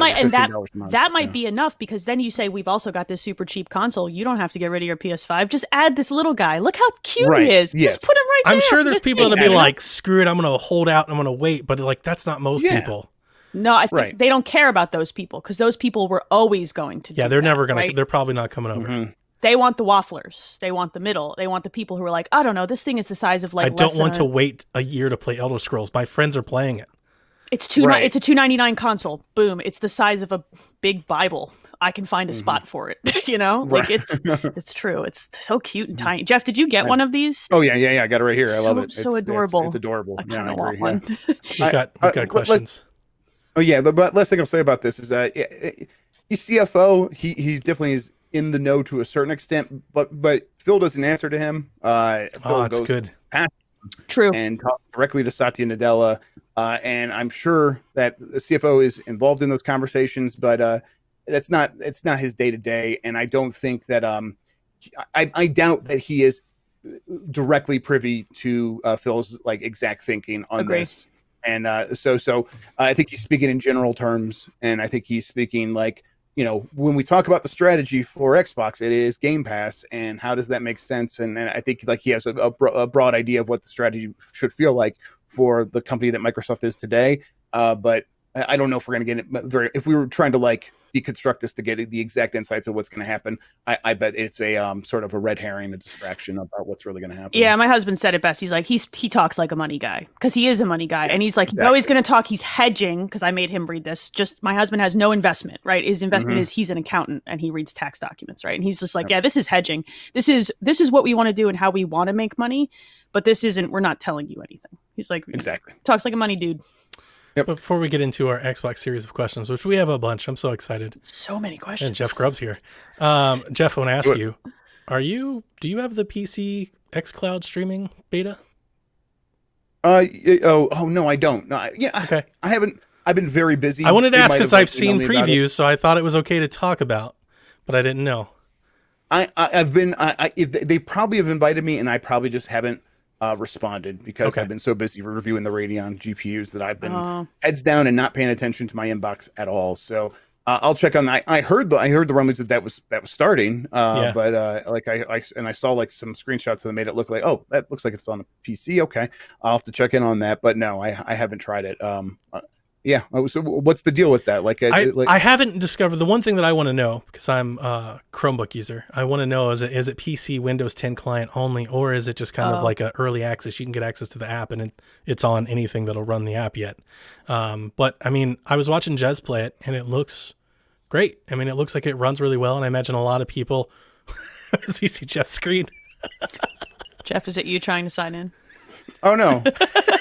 might be enough, because then you say we've also got this super cheap console. You don't have to get rid of your PS5. Just add this little guy. Look how cute he is. Yes. Just put him right there. I'm sure there's people that'll be like, screw it, I'm going to hold out and I'm going to wait. But like, that's not most people. No, I think they don't care about those people, because those people were always going to. Yeah, they're never going to. They're probably not coming over. Mm-hmm. They want the wafflers. They want the middle. They want the people who are like, I don't know, this thing is the size of like. I don't want to wait a year to play Elder Scrolls. My friends are playing it. It's Right. It's a $299 console. Boom! It's the size of a big Bible. I can find a spot for it. Like Right. it's true. It's so cute and tiny. Jeff, did you get one of these? Oh yeah. I got it right here. I love it. So adorable. It's adorable. I Yeah, kind I of agree. want one. We've got questions. Oh yeah, the last thing I'll say about this is he's CFO. He definitely is in the know to a certain extent, but Phil doesn't answer to him. Phil It's good. past True. and talk directly to Satya Nadella, and I'm sure that the CFO is involved in those conversations, but it's not his day to day, and I don't think that I doubt that he is directly privy to Phil's like exact thinking on Agree. this. And so I think he's speaking in general terms, and I think he's speaking like, when we talk about the strategy for Xbox, it is Game Pass, and how does that make sense? And I think like he has a broad idea of what the strategy should feel like for the company that Microsoft is today. But I don't know if we're going to get it if we were trying to like deconstruct this to get the exact insights of what's going to happen. I bet it's a sort of a red herring, a distraction about what's really going to happen. Yeah, my husband said it best. He's like, he talks like a money guy because he is a money guy. And he's like, exactly. no, he's going to talk. He's hedging because I made him read this. Just my husband has no investment, right? His investment is he's an accountant and he reads tax documents, right? And he's just like, yeah, this is hedging. This is what we want to do and how we want to make money. But this isn't, we're not telling you anything. He's like, exactly. Talks like a money dude. Yep. But before we get into our Xbox series of questions, which we have a bunch, I'm so excited. So many questions. And Jeff Grubb's here. Jeff, I want to ask you, do you have the PC xCloud streaming beta? No, I don't. No, Okay. I haven't. I've been very busy. I wanted to ask because I've seen emailed me about previews, so I thought it was okay to talk about, but I didn't know. They probably have invited me, and I probably just haven't responded because I've been so busy reviewing the Radeon GPUs that I've been heads down and not paying attention to my inbox at all. So I'll check on that. I heard the rumors that was starting, but I saw like some screenshots that made it look like, oh, that looks like it's on a PC. Okay, I'll have to check in on that. But no, I haven't tried it. Yeah. So what's the deal with that? I haven't discovered the one thing that I want to know because I'm a Chromebook user. I want to know is it PC Windows 10 client only, or is it just kind of like a early access? You can get access to the app and it's on anything that'll run the app yet. But I mean, I was watching Jez play it and it looks great. I mean, it looks like it runs really well, and I imagine a lot of people. As you see Jeff's screen. Jeff, is it you trying to sign in? Oh no!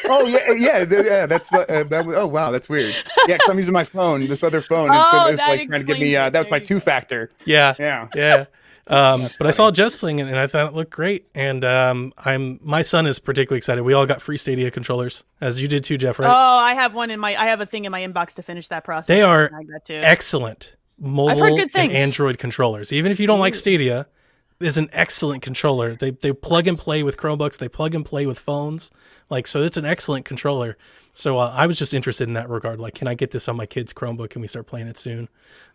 Oh yeah. That's what. Oh wow, that's weird. Yeah, because I'm using my phone, this other phone, and so it's like trying to give me. That was my two-factor. Yeah. But I saw funny. Jess playing it, and I thought it looked great. And my son is particularly excited. We all got free Stadia controllers, as you did too, Jeff. Right? Oh, I have I have a thing in my inbox to finish that process. They are too. excellent mobile I've heard good and things. Android controllers. Even if you don't like Stadia, is an excellent controller. They plug and play with Chromebooks. They plug and play with phones. So it's an excellent controller. So I was just interested in that regard. Like, can I get this on my kid's Chromebook? Can we start playing it soon?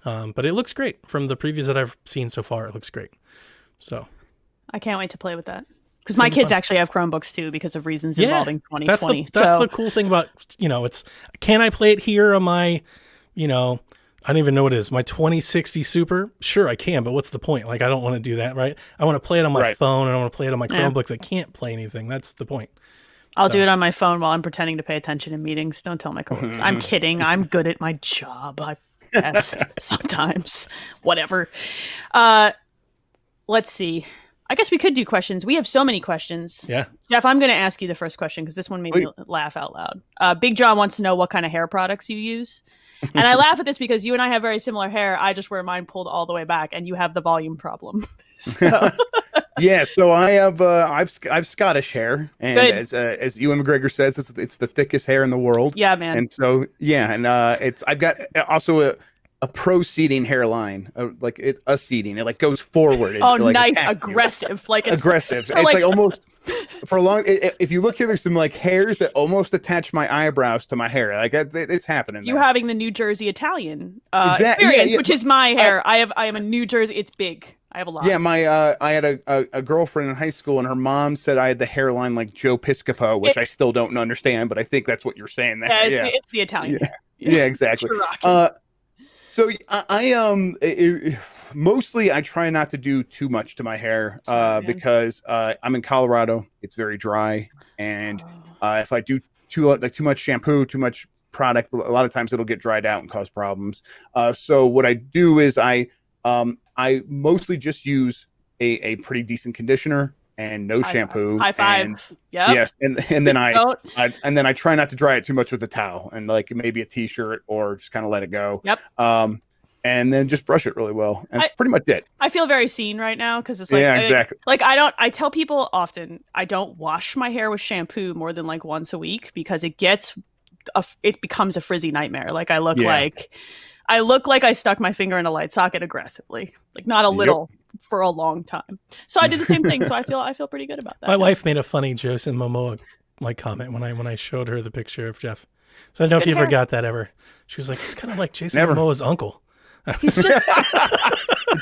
But it looks great. From the previews that I've seen so far, it looks great. So I can't wait to play with that. Because my kids actually have Chromebooks too because of reasons involving 2020. That's the cool thing about, it's, can I play it here on my, I don't even know what it is. My 2060 Super? Sure, I can, but what's the point? Like, I don't want to do that, right? I want to play it on my phone, and I want to play it on my Chromebook that can't play anything. That's the point. I'll do it on my phone while I'm pretending to pay attention in meetings. Don't tell my coworkers. I'm kidding. I'm good at my job. I best sometimes. Whatever. Let's see. I guess we could do questions. We have so many questions. Yeah. Jeff, I'm going to ask you the first question because this one made me laugh out loud. Big John wants to know what kind of hair products you use. And I laugh at this because you and I have very similar hair. I just wear mine pulled all the way back, and you have the volume problem. So. Yeah, so I have I've Scottish hair, and as Ewan McGregor says, it's the thickest hair in the world. Yeah, man. And so I've got also a pro-seeding hairline, a seeding. It like goes forward. Nice, aggressive, aggressive. It's like almost for a long. If you look here, there's some like hairs that almost attach my eyebrows to my hair. Like it's happening. You having the New Jersey Italian experience, which is my hair. I am a New Jersey. It's big. I have a lot. Yeah, I had a girlfriend in high school, and her mom said I had the hairline like Joe Piscopo, which I still don't understand, but I think that's what you're saying there. Yeah, it's the Italian hair. Yeah, exactly. So mostly I try not to do too much to my hair because I'm in Colorado. It's very dry, and if I do too much shampoo, too much product, a lot of times it'll get dried out and cause problems. So what I do is I mostly just use a pretty decent conditioner and no shampoo. High five. And, yep. Yes, and then I try not to dry it too much with a towel and like maybe a t-shirt or just kind of let it go. Yep. And then just brush it really well. And that's pretty much it. I feel very seen right now because it's like, exactly. I tell people often I don't wash my hair with shampoo more than like once a week because it becomes a frizzy nightmare. Like I look like I stuck my finger in a light socket aggressively, like not a little for a long time. So I did the same thing. So I feel pretty good about that. My wife made a funny Jason Momoa comment when I showed her the picture of Jeff. So I don't know if you ever got that ever. She was like, he's kind of like Jason Momoa's uncle. He's just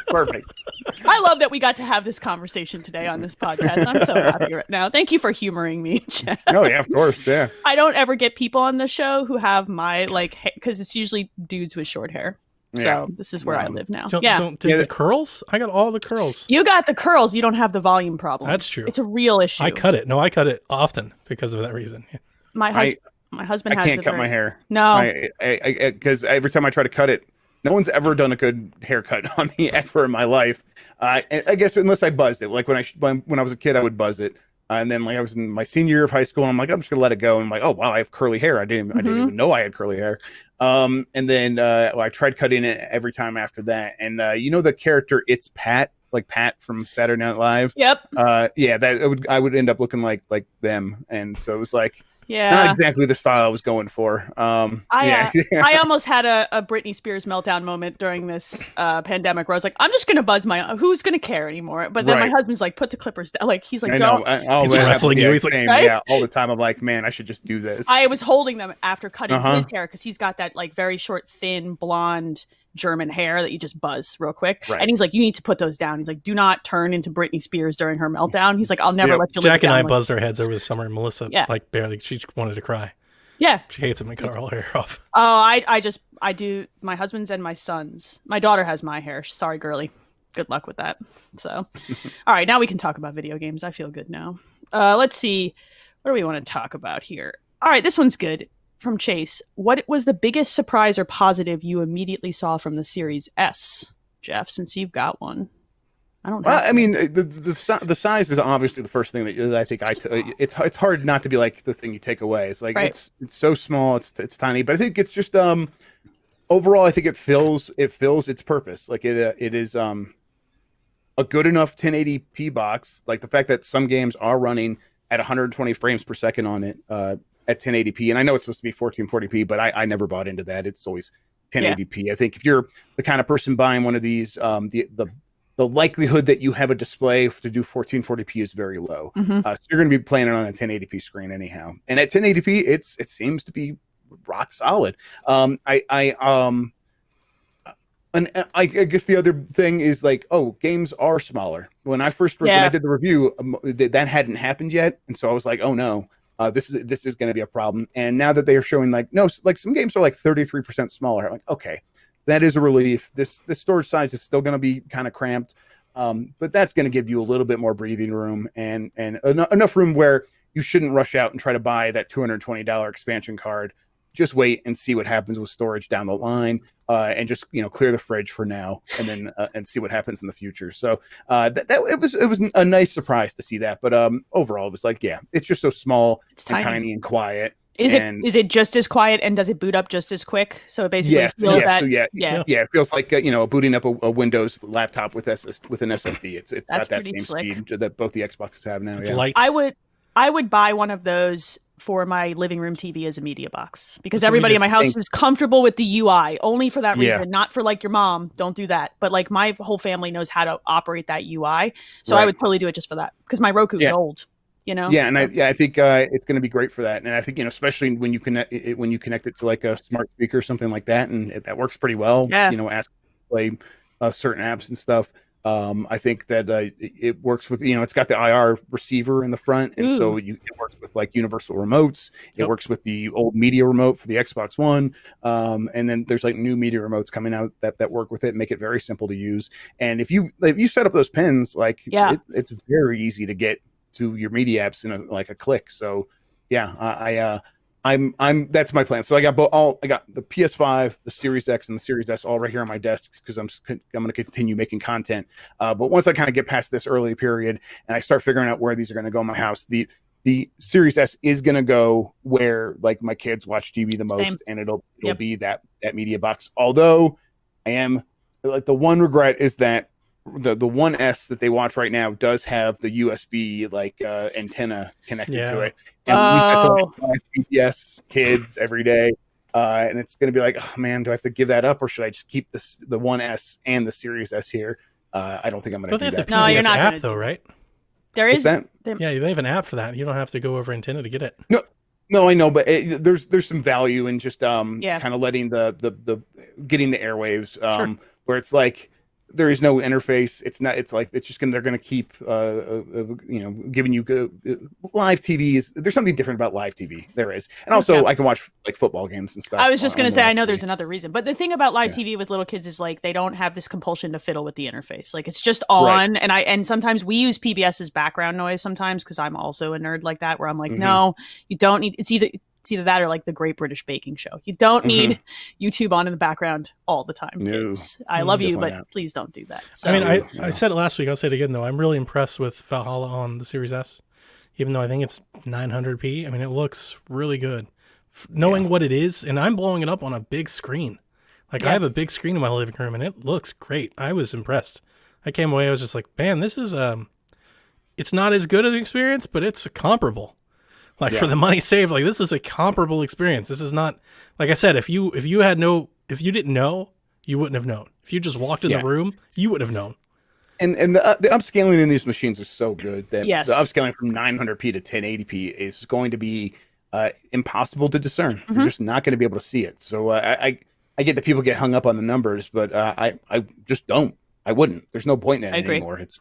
perfect. I love that we got to have this conversation today on this podcast. I'm so happy right now. Thank you for humoring me, Jeff. Oh yeah, of course, yeah. I don't ever get people on the show who have my because it's usually dudes with short hair. So this is where I live now. The curls? I got all the curls. You got the curls. You don't have the volume problem. That's true. It's a real issue. I cut it. No, I cut it often because of that reason. My husband. I can't cut my hair. No, because every time I try to cut it, no one's ever done a good haircut on me ever in my life. I guess unless I buzzed it. Like when I was a kid, I would buzz it. And then like I was in my senior year of high school, and I'm like, I'm just gonna let it go. And I'm like, oh wow, I have curly hair. I didn't even know I had curly hair. And then I tried cutting it every time after that. And you know the character It's Pat, like Pat from Saturday Night Live. Yep. I would end up looking like them. And so it was like not exactly the style I was going for. I almost had a Britney Spears meltdown moment during this pandemic where I was like, I'm just going to buzz who's going to care anymore? But then my husband's like, put the clippers down. Like, he's like, don't. He's wrestling you. He's like, all the time. I'm like, man, I should just do this. I was holding them after cutting his hair because he's got that like very short, thin, blonde German hair that you just buzz real quick. Right. And he's like, you need to put those down. He's like, do not turn into Britney Spears during her meltdown. He's like, I'll never let you live Jack and I like buzzed our heads over the summer, and Melissa like barely, she wanted to cry. Yeah. She hates him and cut her whole hair off. Oh, I do my husband's and my son's. My daughter has my hair. Sorry, girly. Good luck with that. So, all right, now we can talk about video games. I feel good now. Let's see. What do we want to talk about here? All right, this one's good. From Chase, what was the biggest surprise or positive you immediately saw from the Series S, Jeff? Since you've got one, I don't know. Well, I mean, the size is obviously the first thing that I think it's hard not to be like the thing you take away. It's like it's so small, it's tiny, but I think it's just overall, I think it fills its purpose. Like it is a good enough 1080p box. Like the fact that some games are running at 120 frames per second on it. At 1080p, and I know it's supposed to be 1440p, but I never bought into that. It's always 1080p. I think if you're the kind of person buying one of these, the likelihood that you have a display to do 1440p is very low. So you're going to be playing it on a 1080p screen anyhow. And at 1080p, it seems to be rock solid. And I guess the other thing is like, games are smaller. When I did the review, that hadn't happened yet, and so I was like, oh no. This is going to be a problem. And now that they are showing like some games are like 33% smaller. I'm like, okay, that is a relief. This storage size is still going to be kind of cramped, but that's going to give you a little bit more breathing room and enough room where you shouldn't rush out and try to buy that $220 expansion card. Just wait and see what happens with storage down the line, and just clear the fridge for now, and then and see what happens in the future. So it was a nice surprise to see that. But overall, it was like, it's just so small, and tiny and quiet. Is it just as quiet, and does it boot up just as quick? So it basically feels that. It feels like booting up a Windows laptop with an SSD. It's got that same speed that both the Xboxes have now. It's light. I would buy one of those for my living room TV as a media box because everybody in my house is comfortable with the UI only for that reason, not for like your mom. Don't do that. But like my whole family knows how to operate that UI. So I would totally do it just for that because my Roku is old, Yeah. And I think it's going to be great for that. And I think, especially when you connect it to like a smart speaker or something like that. And that works pretty well, ask to play certain apps and stuff. I think that it works with, it's got the IR receiver in the front. And so it works with like universal remotes. It works with the old media remote for the Xbox One. And then there's like new media remotes coming out that work with it and make it very simple to use. And if you set up those pins, like it's very easy to get to your media apps in a click. So I'm that's my plan. So I got I got the PS5, the Series X, and the Series S all right here on my desks because I'm going to continue making content. But once I kind of get past this early period and I start figuring out where these are going to go in my house, the Series S is going to go where like my kids watch TV the most. Same. And it'll be that media box. Although I am like, the one regret is that the One S that they watch right now does have the USB like antenna connected to it, and we have to watch BTS kids every day, and it's going to be like, oh man, do I have to give that up, or should I just keep the One S and the Series S here? I don't think I'm going to do that. No, you're not app though, right? There is that. Yeah, they have an app for that. You don't have to go over antenna to get it. No, I know, but there's some value in just kind of letting the getting the airwaves where it's like. There is no interface. It's not. It's like it's just they're gonna keep giving you live TVs. There's something different about live TV. There is, and also I can watch like football games and stuff. I was just gonna say I know there's another reason, but the thing about live TV with little kids is like they don't have this compulsion to fiddle with the interface. Like it's just on, and sometimes we use PBS as background noise sometimes because I'm also a nerd like that where I'm like, no, you don't need. It's either that or like the Great British Baking Show. You don't need YouTube on in the background all the time. No. I love you, but please don't do that. So. I mean, I said it last week. I'll say it again, though. I'm really impressed with Valhalla on the Series S, even though I think it's 900p. I mean, it looks really good. Knowing what it is, and I'm blowing it up on a big screen. Like, I have a big screen in my living room, and it looks great. I was impressed. I came away, I was just like, man, this is, it's not as good as an experience, but it's comparable. Like for the money saved, like this is a comparable experience. This is not, like I said, if you didn't know, you wouldn't have known. If you just walked in the room, you wouldn't have known. And the upscaling in these machines is so good that the upscaling from 900p to 1080p is going to be impossible to discern. You're just not going to be able to see it. So I get that people get hung up on the numbers, but I just don't. I wouldn't. There's no point in it anymore. It's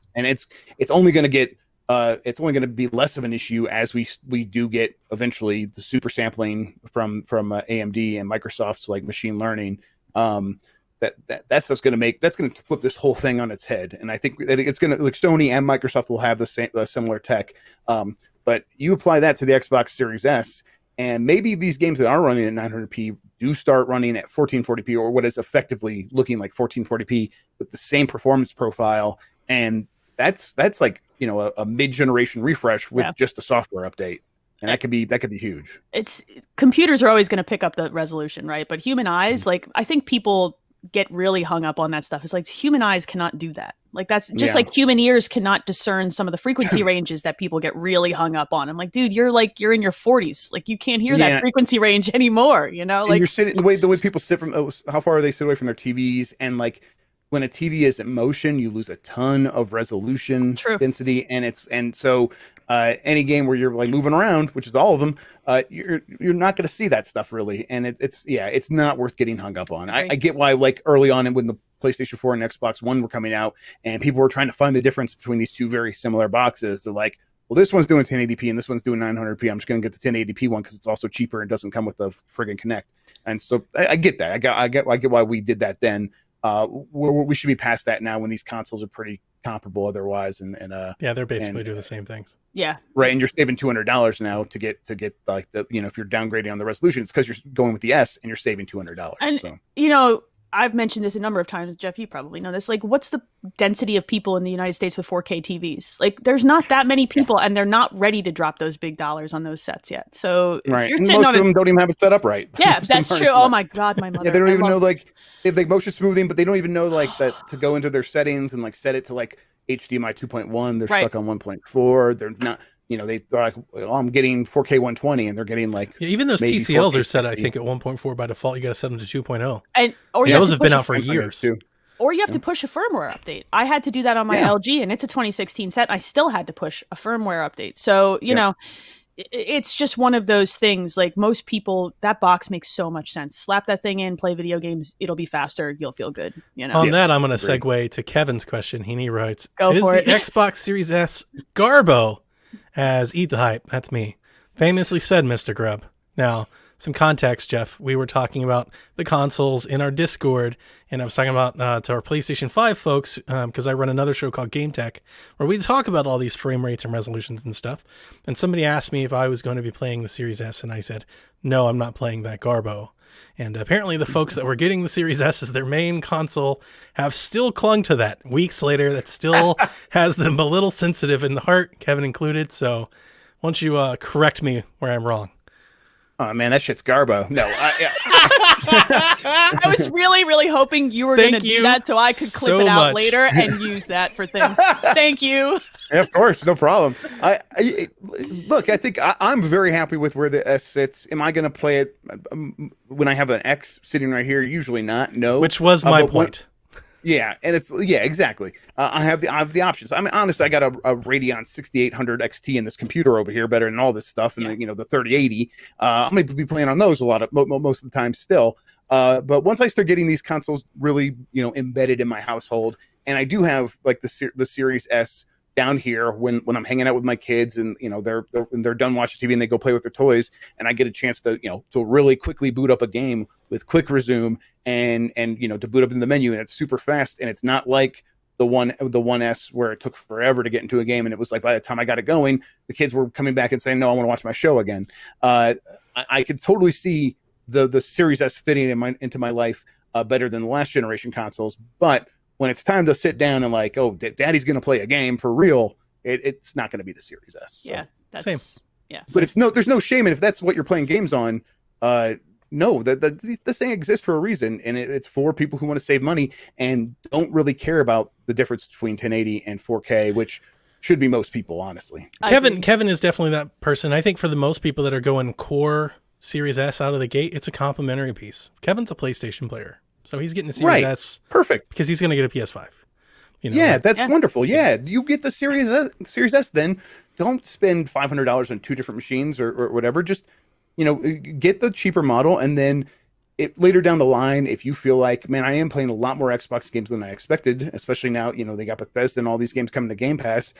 only going to get. It's only going to be less of an issue as we do get eventually the super sampling from AMD and Microsoft's like machine learning. That stuff's going to flip this whole thing on its head. And I think that it's going to like Sony and Microsoft will have the same similar tech. But you apply that to the Xbox Series S, and maybe these games that are running at 900p do start running at 1440p or what is effectively looking like 1440p with the same performance profile. And that's like, a mid-generation refresh with just a software update. And that could be huge. Computers are always going to pick up the resolution, right? But human eyes, like I think people get really hung up on that stuff. It's like human eyes cannot do that. Like that's just like human ears cannot discern some of the frequency ranges that people get really hung up on. I'm like, dude, you're in your 40s. Like you can't hear that frequency range anymore, Like and you're sitting the way people sit from how far are they sit away from their TVs, and like when a TV is in motion, you lose a ton of resolution density, and so any game where you're like moving around, which is all of them, you're not going to see that stuff really, and it's not worth getting hung up on. I get why like early on when the PlayStation 4 and Xbox One were coming out, and people were trying to find the difference between these two very similar boxes. They're like, well, this one's doing 1080p and this one's doing 900p. I'm just going to get the 1080p one because it's also cheaper and doesn't come with the friggin' Kinect. And so I get that. I get why we did that then. We should be past that now when these consoles are pretty comparable otherwise, and they're basically doing the same things. Yeah, right. And you're saving $200 now to get like the if you're downgrading on the resolution, it's because you're going with the S and you're saving $200. And I've mentioned this a number of times, Jeff. You probably know this. Like, what's the density of people in the United States with 4K TVs? Like, there's not that many people, and they're not ready to drop those big dollars on those sets yet. So, right, and most of them don't even have it set up right. Yeah, that's true. Oh my God, my mother. Yeah, they don't even know like they have like motion smoothing, but they don't even know like that to go into their settings and like set it to like HDMI 2.1. They're stuck on 1.4. They're not. They're like, I'm getting 4K 120, and they're getting like even those TCLs are set, I think, at 1.4 by default. You got to set them to 2.0. And those have been out for years. Or you have to push a firmware update. I had to do that on my LG, and it's a 2016 set. I still had to push a firmware update. So it's just one of those things. Like most people, that box makes so much sense. Slap that thing in, play video games. It'll be faster. You'll feel good. On that, I'm going to segue to Kevin's question. He writes, Is the Xbox Series S Garbo? As Eat the Hype, that's me, famously said, Mr. Grubb. Now, some context, Jeff, we were talking about the consoles in our Discord, and I was talking about to our PlayStation 5 folks, because I run another show called Game Tech, where we talk about all these frame rates and resolutions and stuff. And somebody asked me if I was going to be playing the Series S, and I said, no, I'm not playing that garbo. And apparently the folks that were getting the Series S as their main console have still clung to that. Weeks later, that still has them a little sensitive in the heart, Kevin included. So why don't you correct me where I'm wrong? Oh man, that shit's garbo. No, I was really hoping you were going to do that so I could clip it out later and use that for things. Thank you. Yeah, of course, no problem. Look, I think I'm very happy with where the S sits. Am I going to play it when I have an X sitting right here? Usually not. No. Which was my point. Yeah, and exactly. I have the options. I mean, honestly, I got a Radeon 6800 XT in this computer over here, better than all this stuff, and the 3080. I'm going to be playing on those most of the time still. But once I start getting these consoles really, embedded in my household, and I do have like the Series S down here when I'm hanging out with my kids, and they're done watching TV and they go play with their toys, and I get a chance to to really quickly boot up a game with quick resume and to boot up in the menu, and it's super fast, and it's not like the 1S where it took forever to get into a game, and it was like by the time I got it going, the kids were coming back and saying, no, I want to watch my show again. I could totally see the Series S fitting into my life better than the last generation consoles, but when it's time to sit down and like, oh, Daddy's going to play a game for real, it's not going to be the Series S. So. Yeah, that's same. Yeah, but there's no shame in if that's what you're playing games on. No, this thing exists for a reason, and it's for people who want to save money and don't really care about the difference between 1080 and 4K, which should be most people, honestly. Kevin is definitely that person. I think for the most people that are going core Series S out of the gate, it's a complimentary piece. Kevin's a PlayStation player. So he's getting the Series S perfect because he's going to get a PS5. That's wonderful. Yeah, you get the Series S. Then don't spend $500 on two different machines or whatever. Just get the cheaper model, and then later down the line, if you feel like, man, I am playing a lot more Xbox games than I expected, especially now they got Bethesda and all these games coming to Game Pass.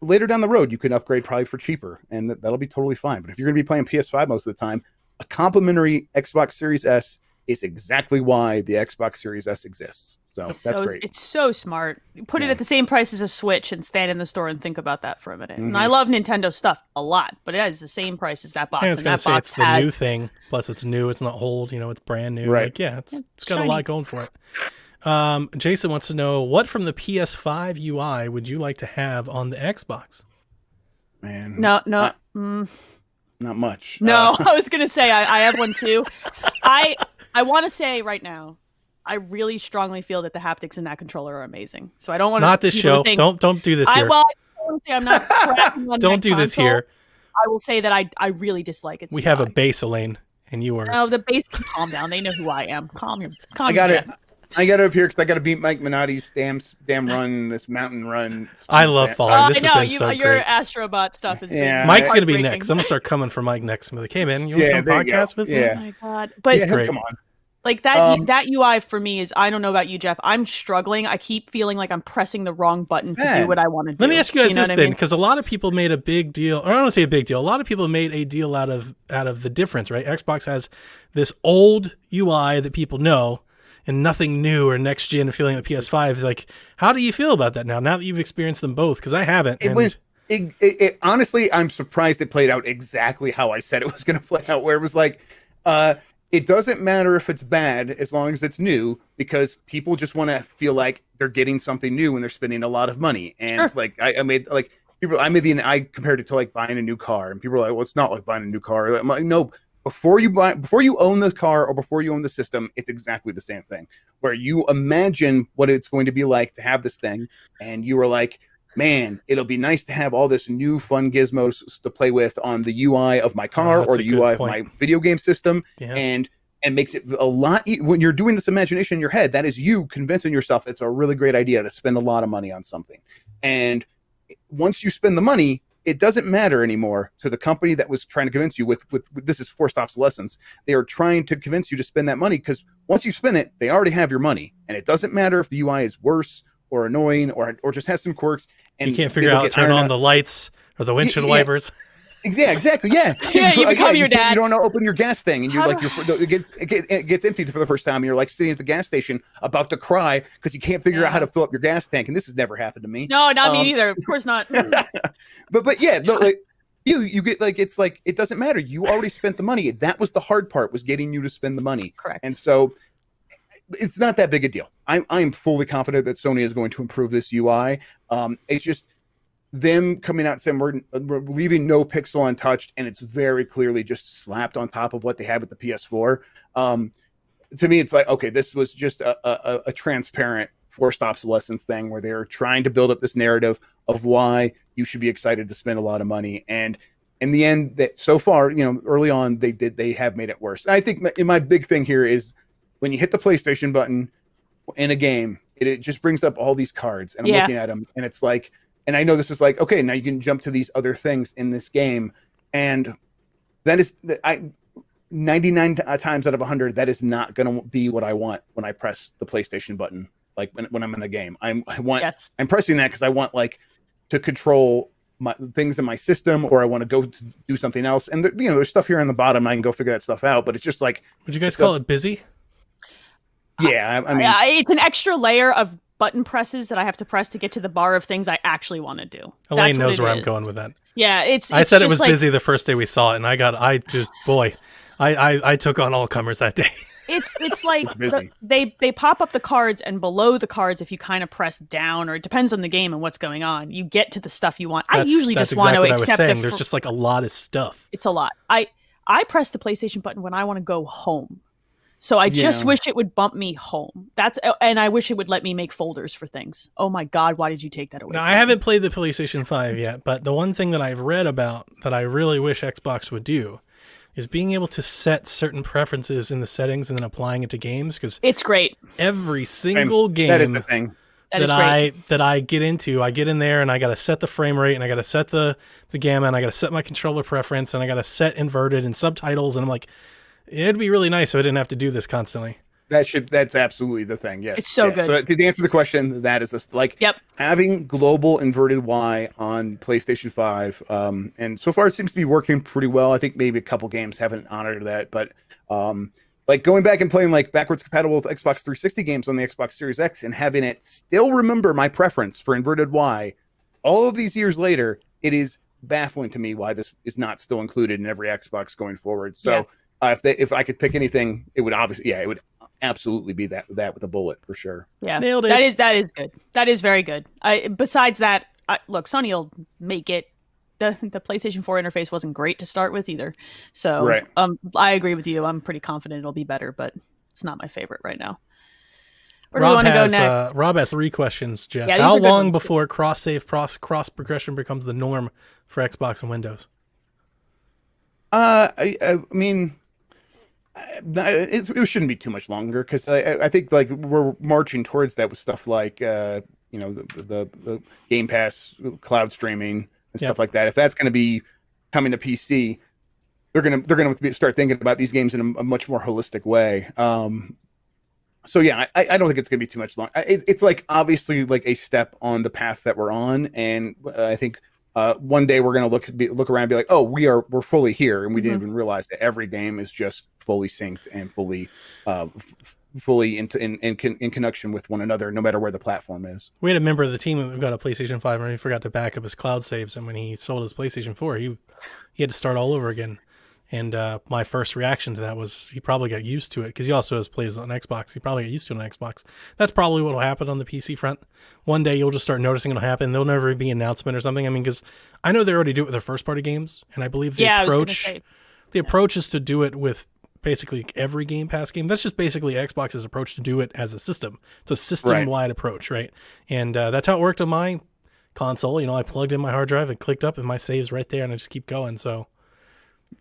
Later down the road, you can upgrade probably for cheaper, and that'll be totally fine. But if you're going to be playing PS5 most of the time, a complimentary Xbox Series S is exactly why the Xbox Series S exists. So that's great. It's so smart. Put it at the same price as a Switch and stand in the store and think about that for a minute. Mm-hmm. And I love Nintendo stuff a lot, but it has the same price as that box. I was going to say it's the new thing. Plus it's new. It's not old. It's brand new. Right. Like, it's got a lot going for it. Jason wants to know, what from the PS5 UI would you like to have on the Xbox? Man. No. Not much. No, I was going to say I have one too. I want to say right now, I really strongly feel that the haptics in that controller are amazing. So I don't want to. Not this show. Don't do this here. I want to say I'm not. On don't do this here. I will say that I really dislike it. We have a base, Elaine, and you are. No, the base can calm down. They know who I am. Calm I got it. I got it up here because I got to beat Mike Minotti's damn run, this mountain run. I love following. This has been so your great. Astrobot stuff is Mike's going to be next. I'm going to start coming for Mike next. I'm like, hey, man, you want to come podcast with me? Oh, my God. But it's great. Come on. Like that UI for me is, I don't know about you, Jeff. I'm struggling. I keep feeling like I'm pressing the wrong button to do what I want to do. Let me ask you guys this then, because a lot of people made a big deal, or I don't want to say a big deal. A lot of people made a deal out of the difference, right? Xbox has this old UI that people know, and nothing new or next gen feeling like PS5. Like, how do you feel about that now that you've experienced them both? Because I haven't. It honestly, I'm surprised it played out exactly how I said it was going to play out. Where it was like, it doesn't matter if it's bad as long as it's new, because people just want to feel like they're getting something new when they're spending a lot of money. And like I compared it to like buying a new car, and people are like, well, it's not like buying a new car. I'm like, no, before you own the car or before you own the system, it's exactly the same thing, where you imagine what it's going to be like to have this thing, and you were like, man, it'll be nice to have all this new fun gizmos to play with on the UI of my car or the UI of my video game system. Yeah. And makes it a lot when you're doing this imagination in your head, that is you convincing yourself it's a really great idea to spend a lot of money on something. And once you spend the money, it doesn't matter anymore to the company that was trying to convince you with this is forced obsolescence. They are trying to convince you to spend that money, because once you spend it, they already have your money. And it doesn't matter if the UI is worse or annoying or just has some quirks. And you can't figure out turn on the lights or the windshield wipers. Yeah, exactly. Yeah, Yeah, you become your dad. You don't know, open your gas thing, and you're like, it gets empty for the first time. And you're like sitting at the gas station about to cry because you can't figure out how to fill up your gas tank. And this has never happened to me. No, not me either. Of course not. but yeah, no, like you get like it's like it doesn't matter. You already spent the money. That was the hard part, was getting you to spend the money. Correct. And so it's not that big a deal. I'm fully confident that Sony is going to improve this UI. It's just them coming out saying we're leaving no pixel untouched, and it's very clearly just slapped on top of what they had with the PS4. To me, it's like, okay, this was just a transparent forced obsolescence thing where they're trying to build up this narrative of why you should be excited to spend a lot of money. And in the end, that so far, early on, they have made it worse. And I think my big thing here is when you hit the PlayStation button in a game, it just brings up all these cards, and I'm looking at them, and it's like, and I know this is like, okay, now you can jump to these other things in this game, and that is 99 times out of 100, that is not going to be what I want when I press the PlayStation button. Like when I'm in a game, I'm pressing that because I want like to control my things in my system, or I want to go to do something else. And there's stuff here on the bottom. I can go figure that stuff out, but it's just like, would you guys call it busy? Yeah, I mean, it's an extra layer of button presses that I have to press to get to the bar of things I actually want to do. Elaine knows where I'm going with that. Yeah, I said it was busy the first day we saw it, and I took on all comers that day. It's like they pop up the cards, and below the cards, if you kind of press down, or it depends on the game and what's going on, you get to the stuff you want. I usually just want to accept it. There's just like a lot of stuff. It's a lot. I press the PlayStation button when I want to go home. So I just wish it would bump me home. And I wish it would let me make folders for things. Oh my God, why did you take that away? Now, I haven't played the PlayStation 5 yet, but the one thing that I've read about that I really wish Xbox would do is being able to set certain preferences in the settings and then applying it to games, because it's great. Every single game that is the thing. that I get into, I get in there and I got to set the frame rate, and I got to set the gamma, and I got to set my controller preference, and I got to set inverted and subtitles, and I'm like, it'd be really nice if I didn't have to do this constantly. That's absolutely the thing. Yes. It's so good. So to answer the question, that is this, like, having global inverted Y on PlayStation 5. And so far it seems to be working pretty well. I think maybe a couple games haven't honored that, but like going back and playing like backwards compatible with Xbox 360 games on the Xbox Series X and having it still remember my preference for inverted Y all of these years later, it is baffling to me why this is not still included in every Xbox going forward. So if I could pick anything, it would obviously, it would absolutely be that with a bullet for sure. Yeah, nailed it. That is good. That is very good. Besides that, look, Sony will make it. The PlayStation 4 interface wasn't great to start with either. So I agree with you. I'm pretty confident it'll be better, but it's not my favorite right now. Where do we want to go next? Rob has 3 questions, Jeff. Yeah, how long before cross-save, cross-progression becomes the norm for Xbox and Windows? I mean, it shouldn't be too much longer, because I think like we're marching towards that with stuff like the Game Pass cloud streaming and stuff like that. If that's going to be coming to PC, they're gonna start thinking about these games in a much more holistic way. So yeah, I don't think it's gonna be too much long. It's like obviously like a step on the path that we're on, and I think one day we're gonna look around and be like, oh, we're fully here, and we didn't even realize that every game is just fully synced and fully in connection with one another, no matter where the platform is. We had a member of the team who got a PlayStation 5 and he forgot to back up his cloud saves, and when he sold his PlayStation 4, he had to start all over again. And my first reaction to that was he probably got used to it, because he also plays on Xbox. He probably got used to it on Xbox. That's probably what will happen on the PC front. One day you'll just start noticing it'll happen. There'll never be an announcement or something. I mean, because I know they already do it with their first-party games, and I believe the approach is to do it with basically every Game Pass game. That's just basically Xbox's approach to do it as a system. It's a system-wide approach, right? And that's how it worked on my console. I plugged in my hard drive and clicked up, and my save's right there, and I just keep going, so...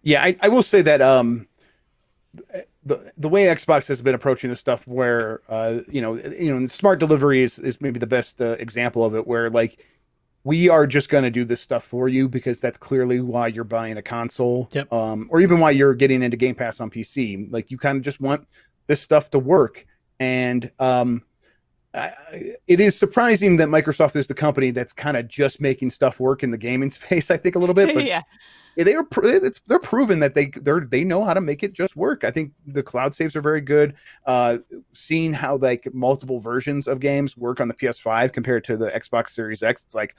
Yeah, I will say that the way Xbox has been approaching this stuff, where smart delivery is maybe the best example of it, where like we are just going to do this stuff for you because that's clearly why you're buying a console, or even why you're getting into Game Pass on PC. Like you kind of just want this stuff to work, and it is surprising that Microsoft is the company that's kind of just making stuff work in the gaming space. I think a little bit, but. Yeah, they're proven that they know how to make it just work. I think the cloud saves are very good. Seeing how like multiple versions of games work on the PS5 compared to the Xbox Series X, it's like,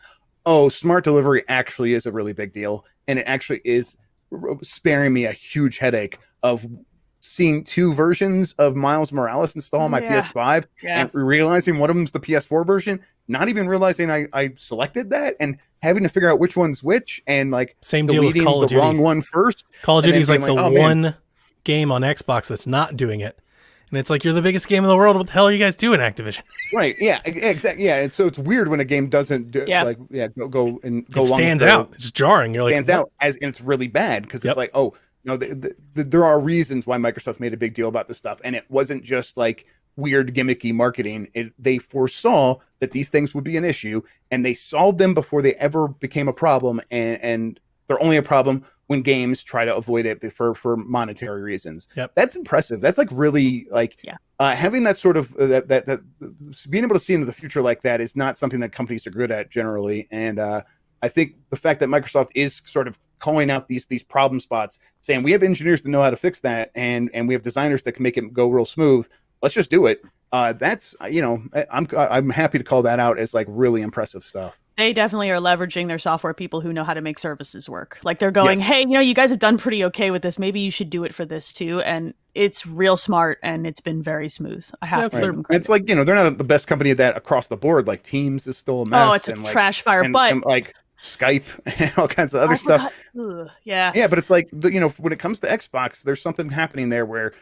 oh, smart delivery actually is a really big deal, and it actually is sparing me a huge headache of seeing 2 versions of Miles Morales install on my PS5 and realizing one of them's the PS4 version, not even realizing I selected that, and having to figure out which one's which, and like same deal with Call of Duty. Wrong one first. Call of Duty is like the one game on Xbox that's not doing it. And it's like, you're the biggest game in the world. What the hell are you guys doing, Activision? Right. Yeah. Exactly. Yeah. And so it's weird when a game doesn't go It stands out. It's jarring. You're stands out and it's really bad because it's like, oh, there are reasons why Microsoft made a big deal about this stuff, and it wasn't just like weird gimmicky marketing. They foresaw that these things would be an issue, and they solved them before they ever became a problem. And they're only a problem when games try to avoid it for monetary reasons. Yep. That's impressive. That's like really like having that sort of that being able to see into the future like that is not something that companies are good at generally. And I think the fact that Microsoft is sort of calling out these problem spots, saying we have engineers that know how to fix that, and we have designers that can make it go real smooth. Let's just do it. That's I'm happy to call that out as like really impressive stuff. They definitely are leveraging their software people who know how to make services work. Like they're going, hey, you guys have done pretty okay with this. Maybe you should do it for this too. And it's real smart, and it's been very smooth. I have to give them credit. It's like, they're not the best company at that across the board. Like Teams is still a mess. Oh, it's a trash fire. But like Skype and all kinds of other stuff. Yeah, but it's like, when it comes to Xbox, there's something happening there where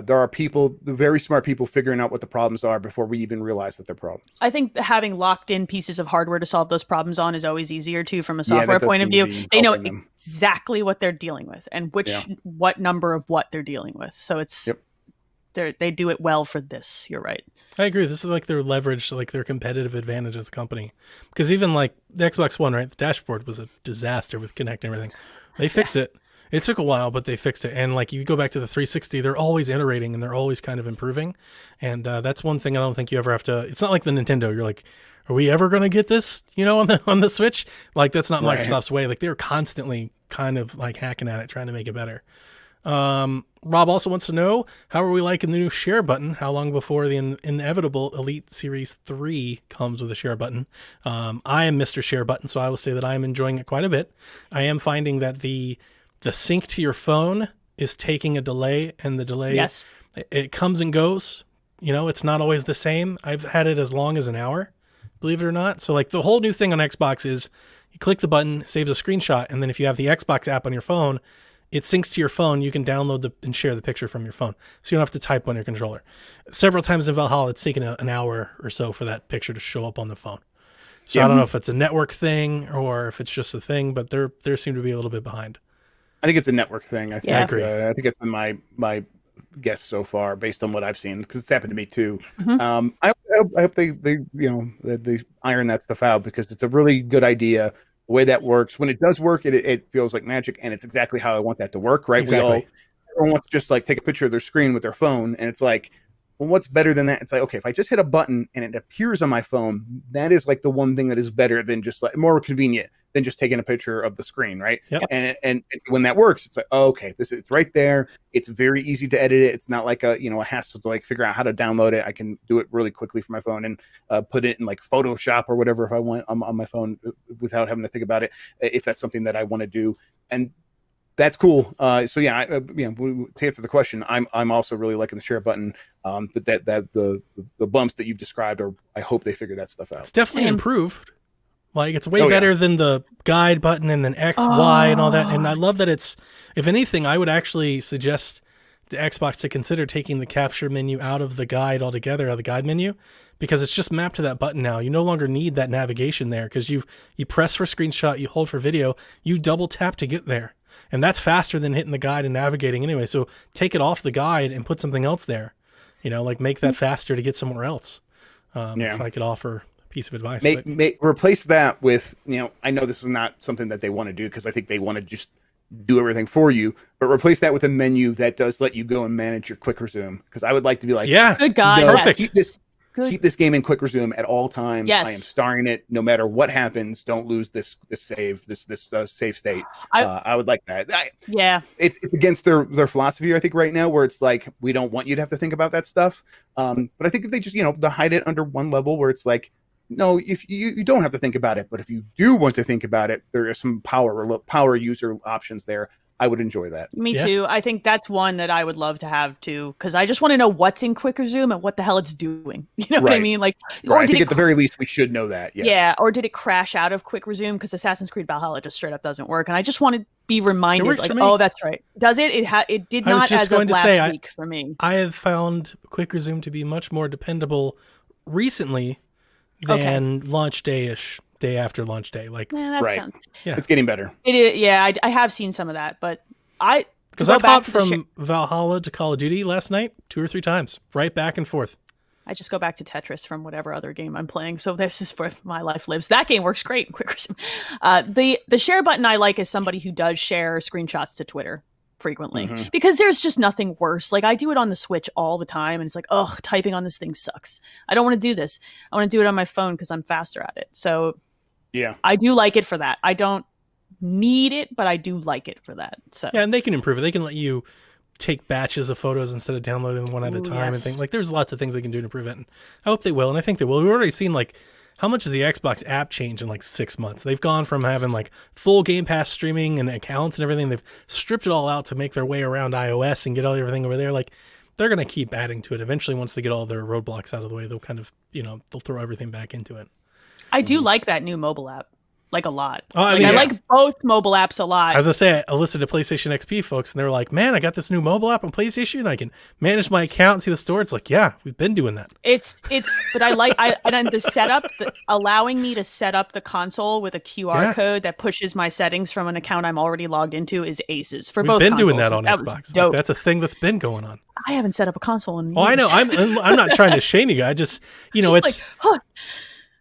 there are people, the very smart people, figuring out what the problems are before we even realize that they're problems. I think having locked in pieces of hardware to solve those problems on is always easier too, from a software point of view. They know exactly what they're dealing with and what number of what they're dealing with. So it's they do it well for this. You're right. I agree. This is like their leverage, like their competitive advantage as a company. Because even like the Xbox One, right? The dashboard was a disaster with Kinect and everything. They fixed it. It took a while, but they fixed it. And like you go back to the 360, they're always iterating and they're always kind of improving. And that's one thing I don't think you ever have to. It's not like the Nintendo. You're like, are we ever going to get this? On the Switch? Like that's not Microsoft's way. Like they're constantly kind of like hacking at it, trying to make it better. Rob also wants to know, how are we liking the new share button? How long before the inevitable Elite Series 3 comes with a share button? I am Mr. Share Button, so I will say that I am enjoying it quite a bit. I am finding that the sync to your phone is taking a delay, and the delay, it comes and goes. It's not always the same. I've had it as long as an hour, believe it or not. So like the whole new thing on Xbox is you click the button, it saves a screenshot, and then if you have the Xbox app on your phone, it syncs to your phone. You can download and share the picture from your phone, so you don't have to type on your controller. Several times in Valhalla, it's taken an hour or so for that picture to show up on the phone. So I don't know if it's a network thing or if it's just a thing, but they seem to be a little bit behind. I think it's a network thing. I agree. I think it's been my guess so far, based on what I've seen, because it's happened to me too. Mm-hmm. I hope they iron that stuff out, because it's a really good idea. The way that works, when it does work, it feels like magic, and it's exactly how I want that to work. Right? Exactly. Everyone wants to just like take a picture of their screen with their phone, and it's like, well, what's better than that? It's like, okay, if I just hit a button and it appears on my phone, that is like the one thing that is better than just like more convenient than just taking a picture of the screen, right? Yep. And when that works, it's like, oh, okay, it's right there. It's very easy to edit it. It's not like a hassle to like figure out how to download it. I can do it really quickly from my phone and put it in like Photoshop or whatever if I want on my phone without having to think about it, if that's something that I want to do. And that's cool. So yeah, to answer the question, I'm also really liking the share button. But that the bumps that you've described, or I hope they figure that stuff out. It's definitely improved. Like it's way better than the guide button and then X, Y, and all that. And I love that it's. If anything, I would actually suggest to Xbox to consider taking the capture menu out of the guide altogether, out of the guide menu, because it's just mapped to that button now. You no longer need that navigation there, because you press for screenshot, you hold for video, you double tap to get there. And that's faster than hitting the guide and navigating anyway. So take it off the guide and put something else there. Like make that faster to get somewhere else. If I could offer a piece of advice. Replace that with, I know this is not something that they want to do, because I think they want to just do everything for you, but replace that with a menu that does let you go and manage your quick resume. Because I would like to be like, good guy, perfect. Good. Keep this game in quick resume at all times. Yes. I am starring it no matter what happens. Don't lose this save save state. I would like that. Yeah, it's against their philosophy, I think, right now, where it's like we don't want you to have to think about that stuff. But I think if they just they hide it under one level where it's like, no, if you don't have to think about it, but if you do want to think about it, there are some power user options there. I would enjoy that. Me too. I think that's one that I would love to have too, because I just want to know what's in quick resume and what the hell it's doing. You know what I mean? Like, or I think at the very least we should know that. Yes. Yeah. Or did it crash out of quick resume because Assassin's Creed Valhalla just straight up doesn't work? And I just want to be reminded, like, oh, that's right. Does it? It did not as of last week for me. I have found quick resume to be much more dependable recently than launch day-ish. Day after launch day, like it's getting better. It is, yeah. I have seen some of that, but because I've hopped from Valhalla to Call of Duty last night 2 or 3 times, right back and forth. I just go back to Tetris from whatever other game I'm playing. So this is where my life lives. That game works great. The share button I like is somebody who does share screenshots to Twitter frequently, because there's just nothing worse. Like, I do it on the Switch all the time, and it's like, oh, typing on this thing sucks. I don't want to do this. I want to do it on my phone because I'm faster at it. So yeah, I do like it for that. I don't need it, but I do like it for that. So yeah, and they can improve it. They can let you take batches of photos instead of downloading them one at a time and things. Like, there's lots of things they can do to improve it. And I hope they will, and I think they will. We've already seen, like, how much has the Xbox app changed in like 6 months? They've gone from having like full Game Pass streaming and accounts and everything. They've stripped it all out to make their way around iOS and get all everything over there. Like, they're going to keep adding to it. Eventually, once they get all their roadblocks out of the way, they'll kind of, they'll throw everything back into it. I do like that new mobile app. Like, a lot. Oh, I like both mobile apps a lot. As I say, I listened to PlayStation XP folks, and they were like, "Man, I got this new mobile app on PlayStation. I can manage my account and see the store." It's like, yeah, we've been doing that. But and the setup, allowing me to set up the console with a QR code that pushes my settings from an account I'm already logged into is aces for both. We've been consoles. doing that on Xbox. Like, that's a thing that's been going on. I haven't set up a console in years. Oh, I know. I'm not trying to shame you guys. Just it's like, huh.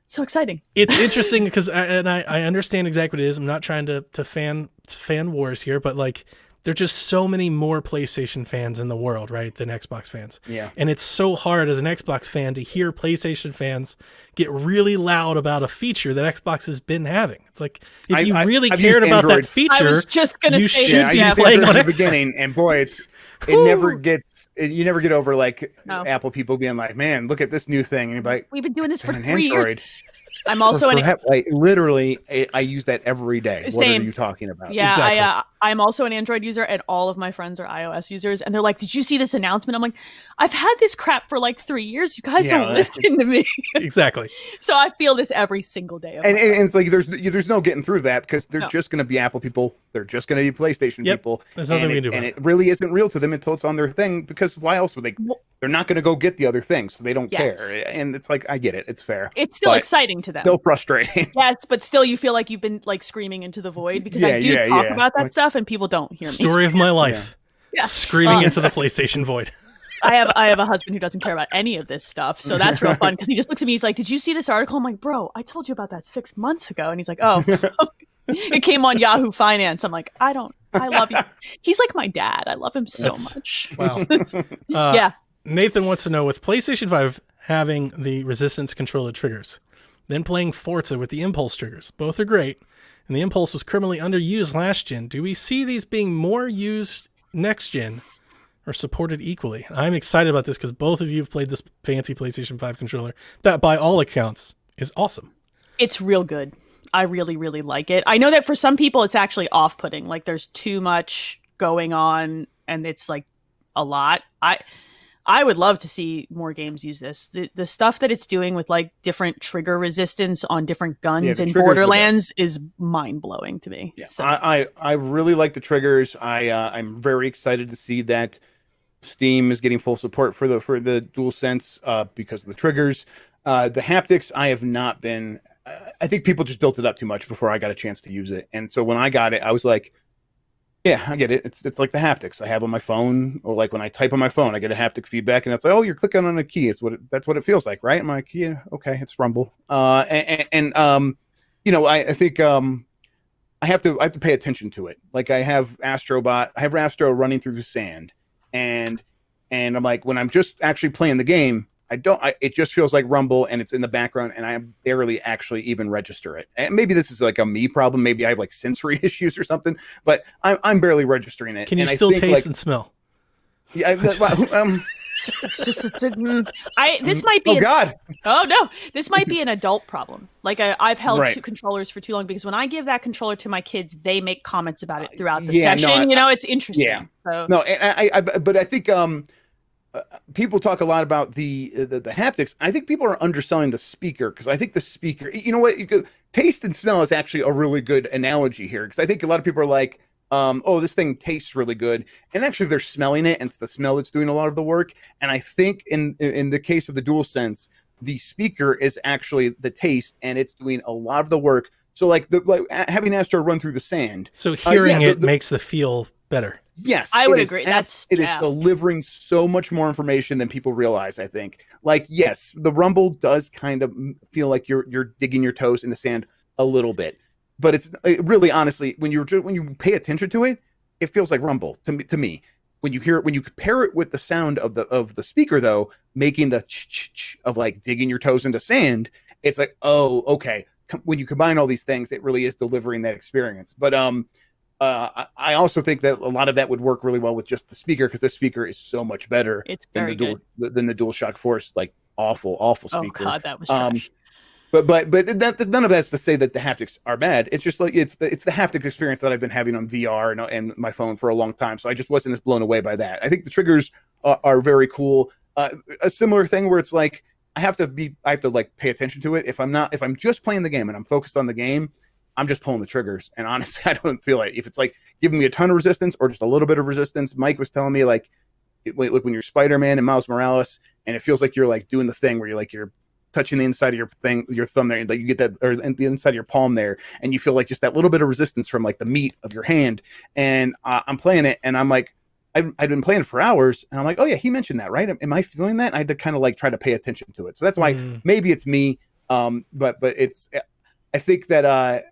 So exciting. It's interesting because I understand exactly what it is. I'm not trying to fan wars here, but like, there are just so many more PlayStation fans in the world, right, than Xbox fans. Yeah. And it's so hard as an Xbox fan to hear PlayStation fans get really loud about a feature that Xbox has been having. It's like, if you really cared about that feature, I was just gonna you say should be playing on the Xbox. beginning, and boy, you never get over like Apple people being like, man, look at this new thing, and you're like, we've been doing this for 3 Android. years. I'm also literally I use that every day. Same. What are you talking about? Yeah, exactly. I'm also an Android user, and all of my friends are iOS users, and they're like, "Did you see this announcement?" I'm like, "I've had this crap for like 3 years. You guys don't listen to me." Exactly. So I feel this every single day. And it's like there's no getting through that because they're just going to be Apple people. They're just going to be PlayStation people. There's nothing we can do about it. And it really isn't real to them until it's on their thing, because why else would they? They're not going to go get the other thing, so they don't care. And it's like, I get it. It's fair. It's still exciting to them. Still frustrating. Yes, but still you feel like you've been like screaming into the void, because I do talk about that stuff and people don't hear me. Story of my life. Yeah. Screaming into the PlayStation void. I have a husband who doesn't care about any of this stuff, so that's real fun, because he just looks at me. He's like, "Did you see this article?" I'm like, "Bro, I told you about that 6 months ago." And he's like, "Oh, it came on Yahoo Finance." I'm like, I love you. He's like my dad. I love him so much. Wow. Yeah. Nathan wants to know, with PlayStation 5 having the Resistance controller triggers, then playing Forza with the Impulse triggers, both are great, and the Impulse was criminally underused last gen. Do we see these being more used next gen, or supported equally? I'm excited about this because both of you have played this fancy PlayStation 5 controller that, by all accounts, is awesome. It's real good. I really, really like it. I know that for some people it's actually off-putting. Like, there's too much going on and it's like a lot. I would love to see more games use this. The stuff that it's doing with like different trigger resistance on different guns in Borderlands is mind-blowing to me. Yeah. So. I really like the triggers. I'm very excited to see that Steam is getting full support for the DualSense because of the triggers. The haptics, I have not been. I think people just built it up too much before I got a chance to use it, and so when I got it, I was like, yeah, I get it. It's like the haptics I have on my phone, or like when I type on my phone, I get a haptic feedback, and it's like, oh, you're clicking on a key. That's what it feels like, right? I'm like, yeah, okay, it's rumble. I think I have to pay attention to it. Like, I have Astro running through the sand, and I'm like, when I'm just actually playing the game, it just feels like rumble, and it's in the background, and I barely actually even register it. And maybe this is like a me problem. Maybe I have like sensory issues or something, but I'm barely registering it. Can you and still I think, taste like, and smell? Yeah, This might be. Oh God! Oh no, this might be an adult problem. Like I've held Right. two controllers for too long because when I give that controller to my kids, they make comments about it throughout the Yeah, no, session. It's interesting. Yeah. So. No, and but I think people talk a lot about the haptics. I think people are underselling the speaker, because I think the speaker, you know what, taste and smell is actually a really good analogy here, because I think a lot of people are like, oh, this thing tastes really good, and actually they're smelling it, and it's the smell that's doing a lot of the work. And I think in the case of the DualSense, the speaker is actually the taste, and it's doing a lot of the work. So like having Astro run through the sand, so hearing it makes the feel better. Yes, I would agree. It is delivering so much more information than people realize, I think. Like, yes, the rumble does kind of feel like you're digging your toes in the sand a little bit, but it's really, honestly, when you pay attention to it, it feels like rumble to me. When you compare it with the sound of the speaker, though, making the ch of like digging your toes into sand, it's like, oh, okay. When you combine all these things, it really is delivering that experience. But I also think that a lot of that would work really well with just the speaker, because the speaker is so much better than the DualShock Force, like awful speaker. Oh God, that was trash. But none of that's to say that the haptics are bad. It's just like it's the haptic experience that I've been having on VR and my phone for a long time. So I just wasn't as blown away by that. I think the triggers are very cool. A similar thing where it's like I have to like pay attention to it. If I'm just playing the game and I'm focused on the game, I'm just pulling the triggers. And honestly, I don't feel like if it's like giving me a ton of resistance or just a little bit of resistance. Mike was telling me like, look, when you're Spider-Man and Miles Morales, and it feels like you're like doing the thing where you're touching the inside of your thumb there, and like you get that, or the inside of your palm there, and you feel like just that little bit of resistance from like the meat of your hand. And I'm playing it, and I'm like, I've been playing it for hours, and I'm like, oh yeah, he mentioned that, right? Am I feeling that? And I had to kind of like try to pay attention to it. So that's why maybe it's me. But it's, I think that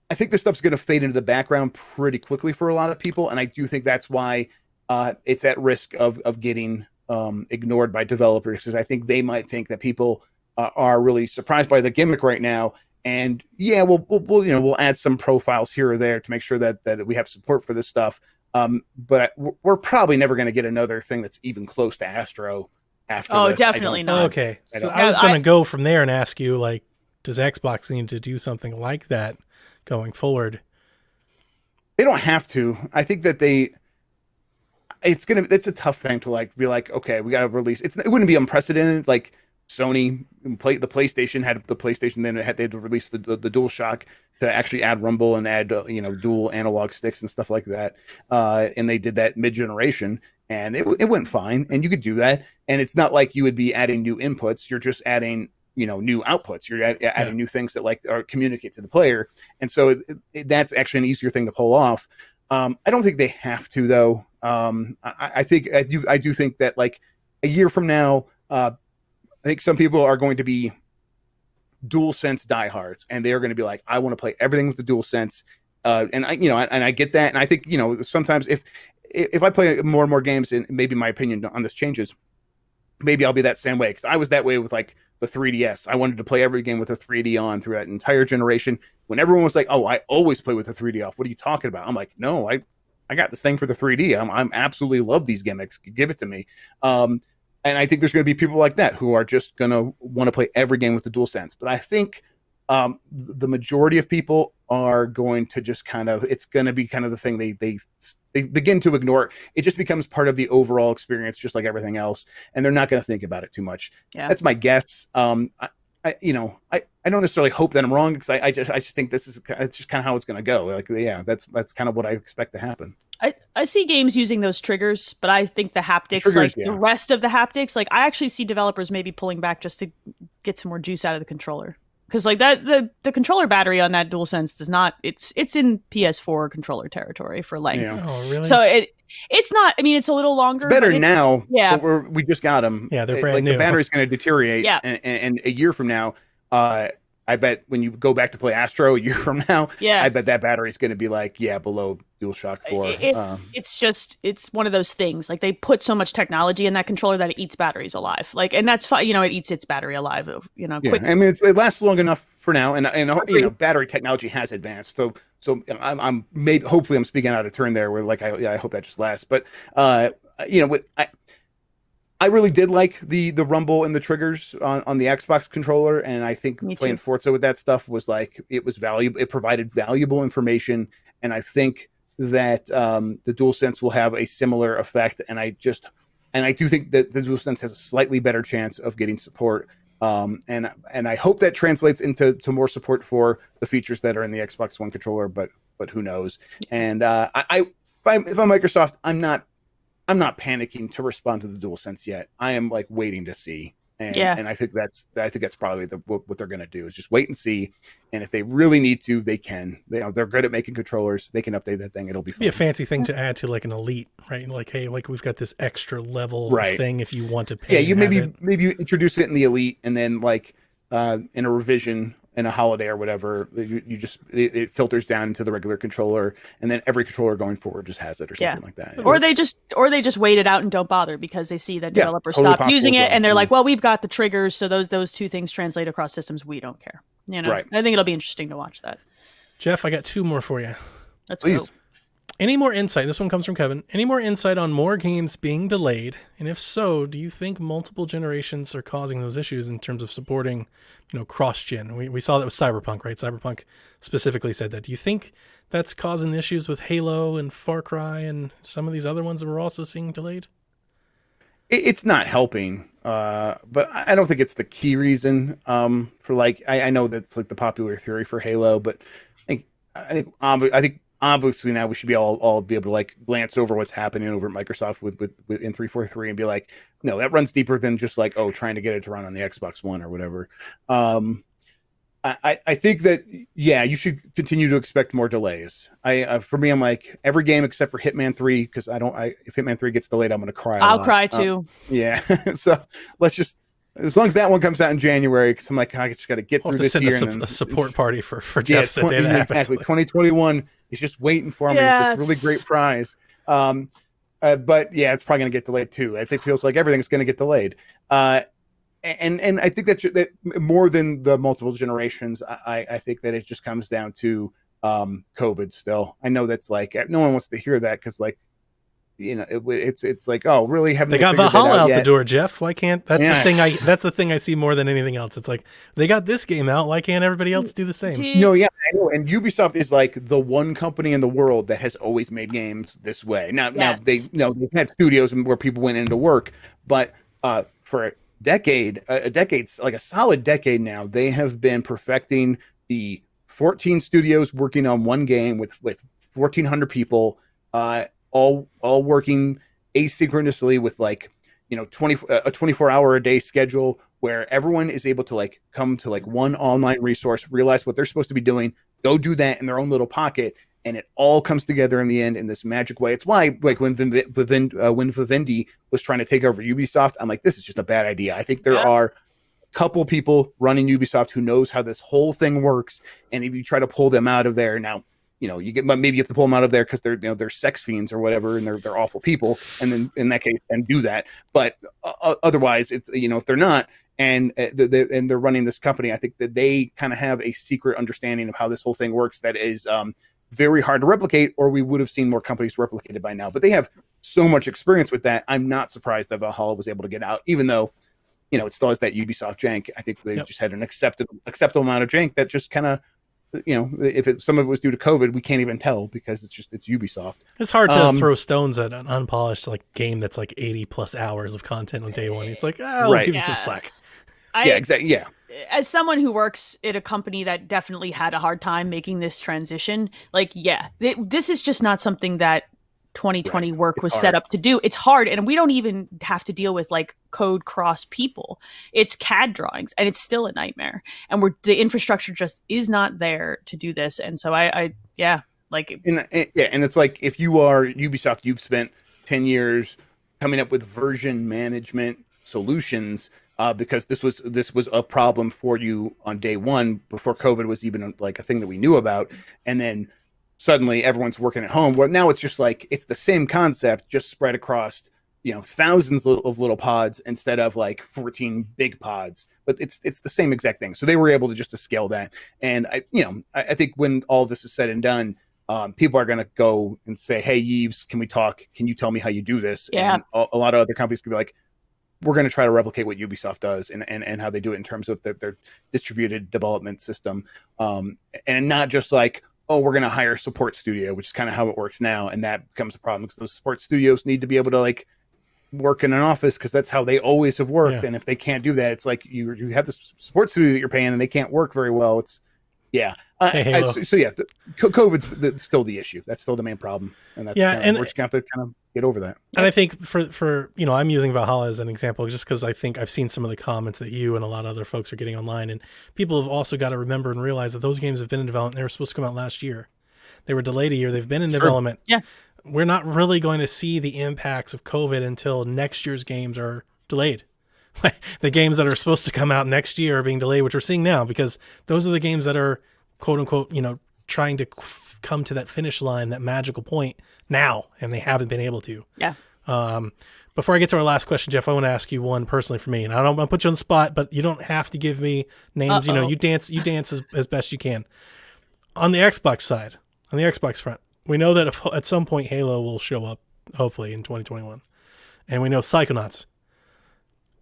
I think this stuff's going to fade into the background pretty quickly for a lot of people, and I do think that's why it's at risk of getting ignored by developers, because I think they might think that people are really surprised by the gimmick right now. And yeah, we'll add some profiles here or there to make sure that we have support for this stuff. But we're probably never going to get another thing that's even close to Astro after this. Definitely not. Okay, so I was going to go from there and ask you, like, does Xbox need to do something like that going forward? They don't have to. I think that it's a tough thing to like be like, okay, we got to release. It wouldn't be unprecedented. Like Sony the PlayStation had the PlayStation, then they had to release the DualShock to actually add rumble and add dual analog sticks and stuff like that. And they did that mid-generation, and it went fine. And you could do that, and it's not like you would be adding new inputs. You're just adding new outputs. You're adding new things that like communicate to the player, and so that's actually an easier thing to pull off. I don't think they have to, though. I do think that like a year from now, I think some people are going to be DualSense diehards, and they are going to be like, I want to play everything with the DualSense. And I get that, and I think sometimes if I play more and more games, and maybe my opinion on this changes, maybe I'll be that same way, because I was that way with like the 3DS. I wanted to play every game with a 3D on through that entire generation. When everyone was like, "Oh, I always play with the 3D off," what are you talking about? I'm like, no, I got this thing for the 3D. I'm absolutely love these gimmicks. Give it to me. And I think there's going to be people like that who are just going to want to play every game with the DualSense. But I think the majority of people are going to just it's going to be kind of the thing they begin to ignore. It just becomes part of the overall experience, just like everything else, and they're not going to think about it too much. Yeah. That's my guess. I don't necessarily hope that I'm wrong, because I just think it's just kind of how it's going to go. Like, yeah, that's kind of what I expect to happen. I see games using those triggers, but I think the haptics, the rest of the haptics, like I actually see developers maybe pulling back just to get some more juice out of the controller. Because like that, the controller battery on that DualSense does not. It's in PS4 controller territory for length. Yeah. Oh, really? So it's not. I mean, it's a little longer. It's better now. Yeah, but we just got them. Yeah, they're brand new. The battery's going to deteriorate. Yeah. And a year from now, I bet when you go back to play Astro a year from now, Yeah. I bet that battery is going to be like, below DualShock 4. It's one of those things. Like they put so much technology in that controller that it eats batteries alive. Like, and that's fine. It eats its battery alive. Quick. I mean, it lasts long enough for now, and battery technology has advanced. So I'm maybe hopefully I'm speaking out of turn there. Where like I hope that just lasts. But I really did like the rumble and the triggers on the Xbox controller, and I think playing Forza with that stuff was like it was valuable. It provided valuable information, and I think that the DualSense will have a similar effect. And I do think that the DualSense has a slightly better chance of getting support. And I hope that translates into more support for the features that are in the Xbox One controller, but who knows? And if I'm Microsoft, I'm not panicking to respond to the DualSense yet. I am like waiting to see. And I think that's probably what they're going to do is just wait and see. And if they really need to, they can. They're good at making controllers. They can update that thing. It'll be fun. Be a fancy thing to add to like an Elite, right? Like, hey, like we've got this extra level thing if you want to pay. Yeah, you maybe you introduce it in the Elite, and then like in a revision in a holiday or whatever, it filters down into the regular controller, and then every controller going forward just has it or something like that. Or they just wait it out and don't bother because they see that developers stop using it and they're like, well, we've got the triggers, so those two things translate across systems. We don't care. Right. I think it'll be interesting to watch that. Jeff, I got two more for you. Let's go. Any more insight? This one comes from Kevin. Any more insight on more games being delayed? And if so, do you think multiple generations are causing those issues in terms of supporting, cross-gen? We saw that with Cyberpunk, right? Cyberpunk specifically said that. Do you think that's causing issues with Halo and Far Cry and some of these other ones that we're also seeing delayed? It's not helping, but I don't think it's the key reason for like, I know that's like the popular theory for Halo, but I think obviously now we should be all be able to like glance over what's happening over at Microsoft with in 343 and be like, no, that runs deeper than just like, trying to get it to run on the Xbox One or whatever. I think that, you should continue to expect more delays. For me, I'm like every game except for Hitman 3, because if Hitman 3 gets delayed, I'm going to cry. I'll cry too. So let's just, as long as that one comes out in January, because I'm like, I just got to get through this year. A support party for Jeff the day that happens. Exactly. 2021 is just waiting for me with this really great prize. But it's probably going to get delayed too. I think it feels like everything's going to get delayed. And I think that more than the multiple generations, I think that it just comes down to COVID still. I know that's like, no one wants to hear that because like, it's like, oh, really? Haven't they got Valhalla out the door, Jeff? Why can't? That's the thing I see more than anything else. It's like they got this game out. Why can't everybody else do the same? No, I know. And Ubisoft is like the one company in the world that has always made games this way. Now they've had studios where people went into work, but for a decade, like a solid decade now, they have been perfecting the 14 studios working on one game with 1,400 people. All working asynchronously with like, a 24-hour a day schedule where everyone is able to like come to like one online resource, realize what they're supposed to be doing, go do that in their own little pocket, and it all comes together in the end in this magic way. It's why like when Vivendi was trying to take over Ubisoft, I'm like, this is just a bad idea. I think there are a couple people running Ubisoft who knows how this whole thing works, and if you try to pull them out of there now, maybe you have to pull them out of there because they're sex fiends or whatever, and they're awful people. And then in that case, then do that. But otherwise, it's if they're not and they're running this company, I think that they kind of have a secret understanding of how this whole thing works that is very hard to replicate, or we would have seen more companies replicated by now. But they have so much experience with that. I'm not surprised that Valhalla was able to get out, even though it still has that Ubisoft jank. I think they just had an acceptable amount of jank that just kind of. If some of it was due to COVID, we can't even tell because it's Ubisoft. It's hard to throw stones at an unpolished like game that's like 80 plus hours of content on day one. It's like, I'll give you some slack. Exactly. Yeah. As someone who works at a company that definitely had a hard time making this transition, this is just not something that 2020 work was set up to do. It's hard, and we don't even have to deal with like code cross people. It's CAD drawings, and it's still a nightmare. And the infrastructure just is not there to do this. And so and it's like if you are Ubisoft, you've spent 10 years coming up with version management solutions because this was a problem for you on day one before COVID was even like a thing that we knew about, and then suddenly everyone's working at home. Well, now it's just like it's the same concept, just spread across thousands of little pods instead of like 14 big pods. But it's the same exact thing. So they were able to scale that. And I think when all of this is said and done, people are going to go and say, "Hey, Yves, can we talk? Can you tell me how you do this?" Yeah. And a lot of other companies could be like, "We're going to try to replicate what Ubisoft does and how they do it in terms of their distributed development system, and not just like, oh, we're going to hire a support studio," which is kind of how it works now, and that becomes a problem because those support studios need to be able to like work in an office because that's how they always have worked. Yeah. And if they can't do that, it's like you have this support studio that you're paying and they can't work very well. It's COVID's still the issue. That's still the main problem, and that's we're just gonna have to kind of get over that. And I think for I'm using Valhalla as an example just because I think I've seen some of the comments that you and a lot of other folks are getting online, and people have also got to remember and realize that those games have been in development. They were supposed to come out last year. They were delayed a year. They've been in development. Yeah. We're not really going to see the impacts of COVID until next year's games are delayed. The games that are supposed to come out next year are being delayed, which we're seeing now because those are the games that are quote unquote, trying to come to that finish line, that magical point now, and they haven't been able to. Yeah. Before I get to our last question, Jeff, I want to ask you one personally for me, and I don't want to put you on the spot, but you don't have to give me names. Uh-oh. You dance as best you can. On the Xbox side, on the Xbox front, we know that at some point Halo will show up, hopefully in 2021, and we know Psychonauts.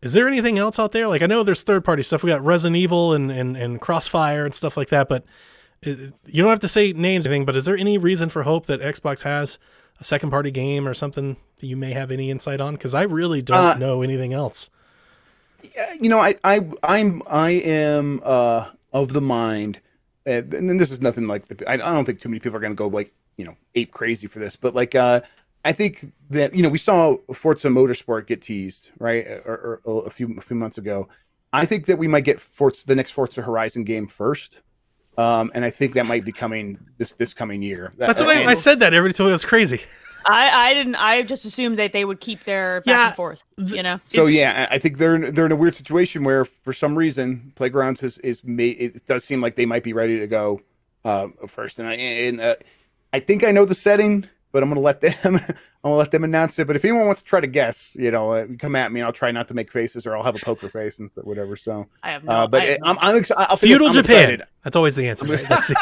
Is there anything else out there? Like I know there's third-party stuff. We got Resident Evil and Crossfire and stuff like that, but you don't have to say names or anything. But is there any reason for hope that Xbox has a second-party game or something that you may have any insight on? Because I really don't know anything else. I am of the mind, and this is nothing like I don't think too many people are going to go like ape crazy for this, but like I think that we saw Forza Motorsport get teased right or a few months ago. I think that we might get the next Forza Horizon game first, and I think that might be coming this coming year. That's what I said. That everybody told me that's crazy. I didn't. I just assumed that they would keep their back and forth. So I think they're in a weird situation where for some reason Playgrounds is made. It does seem like they might be ready to go first, and I think I know the setting, but I'm gonna let them announce it. But if anyone wants to try to guess, come at me. I'll try not to make faces, or I'll have a poker face and whatever. So I have no. But I'm excited. Feudal Japan. Excited. That's always the answer. Right? That's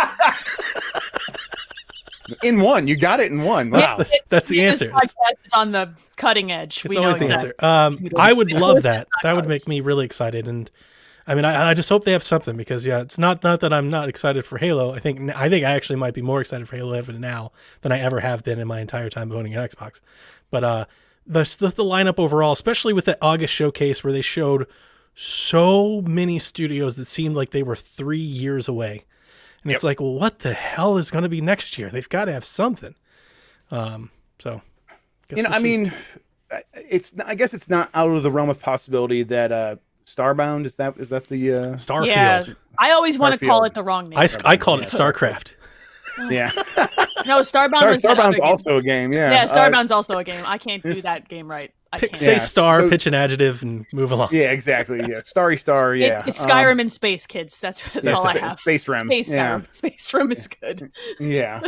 in one, you got it in one. Wow, that's the answer. It's on the cutting edge. It's always the answer. I would love that. That would make me really excited. And I mean, I just hope they have something because it's not that I'm not excited for Halo. I think I actually might be more excited for Halo now than I ever have been in my entire time of owning an Xbox. But the lineup overall, especially with the August showcase where they showed so many studios that seemed like they were 3 years away. And it's like, well, what the hell is going to be next year? They've got to have something. So, I mean, I guess it's not out of the realm of possibility that Starbound is that the Starfield. Yeah, I always want to call it the wrong name. I called it StarCraft. Yeah. No, Starbound. Starbound's also a game. Yeah. Yeah, Starbound's also a game. I can't do that game right. Say star, pitch an adjective, and move along. Yeah, exactly. Yeah, Starry Star. Yeah, it's Skyrim in space, kids. That's all I have. Space Rim. Space Skyrim. Space Rim is good. Yeah.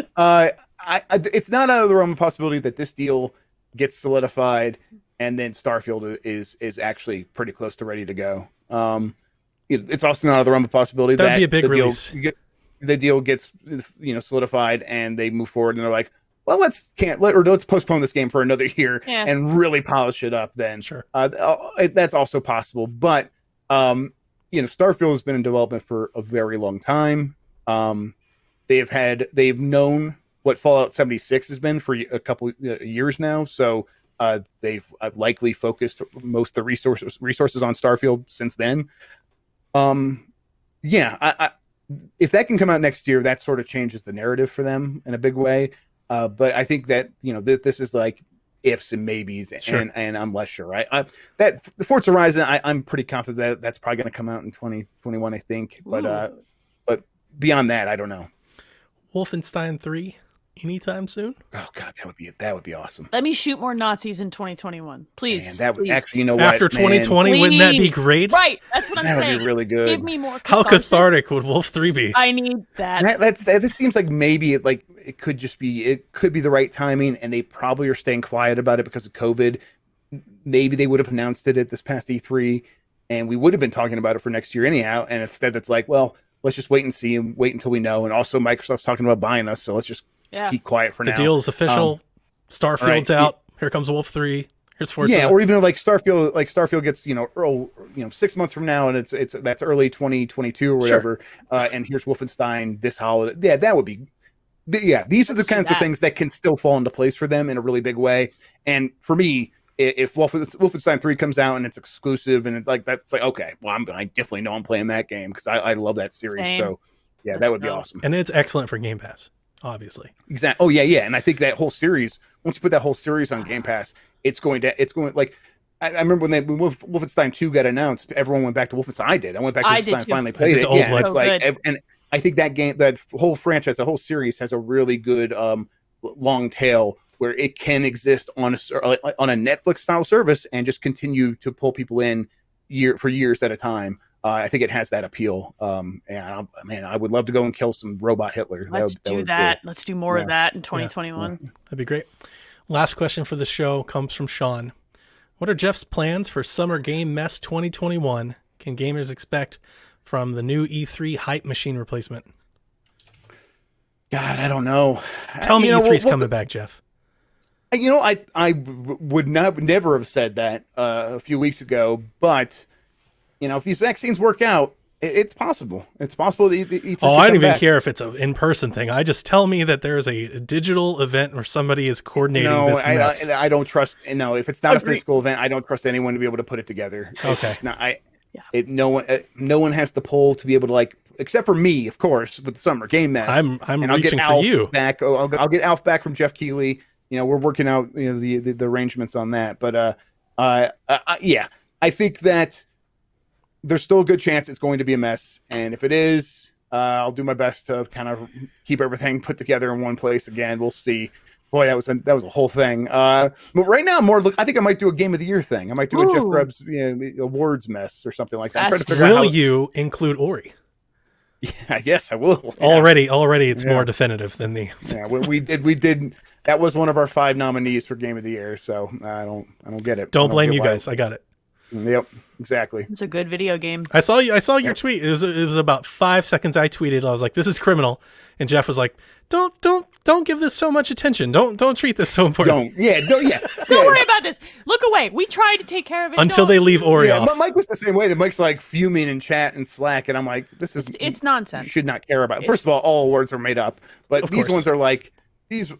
It's not out of the realm of possibility that this deal gets solidified, and then Starfield is actually pretty close to ready to go. It's also not out of the realm of possibility that'd be a big release. The deal gets solidified, and they move forward, and they're like, well, let's postpone this game for another year and really polish it up. Then sure, that's also possible. But Starfield has been in development for a very long time. They've known what Fallout 76 has been for a couple years now. So they've likely focused most of the resources on Starfield since then. If that can come out next year, that sort of changes the narrative for them in a big way. But I think that this is like ifs and maybes, sure. and I'm less sure. That the Forza Horizon, I'm pretty confident that's probably going to come out in 2021, I think. But beyond that, I don't know. Wolfenstein 3, anytime soon. Oh God, that would be awesome. Let me shoot more Nazis in 2021, please. Man, that would please. actually, you know what? After 2020, wouldn't that be great? Right, that's what I'm That saying. would be really good. Give me more. How catharsis. cathartic would Wolf 3 be? I need that. This seems like maybe it could be the right timing, and they probably are staying quiet about it because of COVID. Maybe they would have announced it at this past E3, and we would have been talking about it for next year anyhow. And instead, it's like, well, let's just wait and see and wait until we know. And also, Microsoft's talking about buying us, so let's just keep quiet for now. The deal's official. Starfield's out. Here comes Wolf 3. Here's Forza. Yeah, or even like Starfield gets 6 months from now, and that's early 2022 or whatever. Sure. And here's Wolfenstein this holiday. Yeah, that would be. Yeah, these are the kinds of things that can still fall into place for them in a really big way. And for me, if Wolfenstein 3 comes out and it's exclusive and that's like, okay, well, I definitely know I'm playing that game because I love that series. Same. So yeah, that would be awesome. And it's excellent for Game Pass, obviously. Exactly. Oh yeah. And I think that whole series, once you put that whole series on Game Pass, it's going like, I remember when Wolfenstein 2 got announced, everyone went back to Wolfenstein. I did. I went back to Wolfenstein, finally played it. Yeah, it's like, and I think that game, that whole franchise, the whole series has a really good long tail where it can exist on a Netflix style service and just continue to pull people in for years at a time. I think it has that appeal. And I would love to go and kill some robot Hitler. Let's do that. Cool. Let's do more of that in 2021. Yeah. That'd be great. Last question for the show comes from Sean. What are Jeff's plans for Summer Game Mess 2021? Can gamers expect from the new E3 hype machine replacement? God, I don't know. Tell me E3's coming back, Jeff. I would never have said that a few weeks ago, but if these vaccines work out, it's possible. It's possible that E3 I don't even care if it's an in-person thing. I just tell me that there's a digital event where somebody is coordinating this mess. I don't trust. No, if it's not a physical event, I don't trust anyone to be able to put it together. Okay. No one has the pull to be able to except for me, of course, with the Summer Game Mess. I'm reaching for you. I'll get Alf back from Jeff Keighley. We're working out the arrangements on that. But I think that there's still a good chance it's going to be a mess. And if it is, I'll do my best to kind of keep everything put together in one place again. We'll see. Boy, that was a whole thing. But right now, I think I might do a Game of the Year thing. I might do a Jeff Grubb's awards mess or something like that. Will you include Ori? Yeah, yes, I will. Yeah. Already, it's more definitive than the. Yeah, we did. That was one of our 5 nominees for Game of the Year. So I don't get it. Don't blame you guys. I got it. Yep, exactly. It's a good video game. I saw your tweet. It was about 5 seconds. I tweeted. I was like, "This is criminal," and Jeff was like, "Don't give this so much attention. Don't treat this so important." Don't worry about this. Look away. We tried to take care of it until they leave Ori off. Mike was the same way. That Mike's like fuming in chat and Slack, and I'm like, it's nonsense. You should not care about it. First of all awards are made up, but these ones are like these.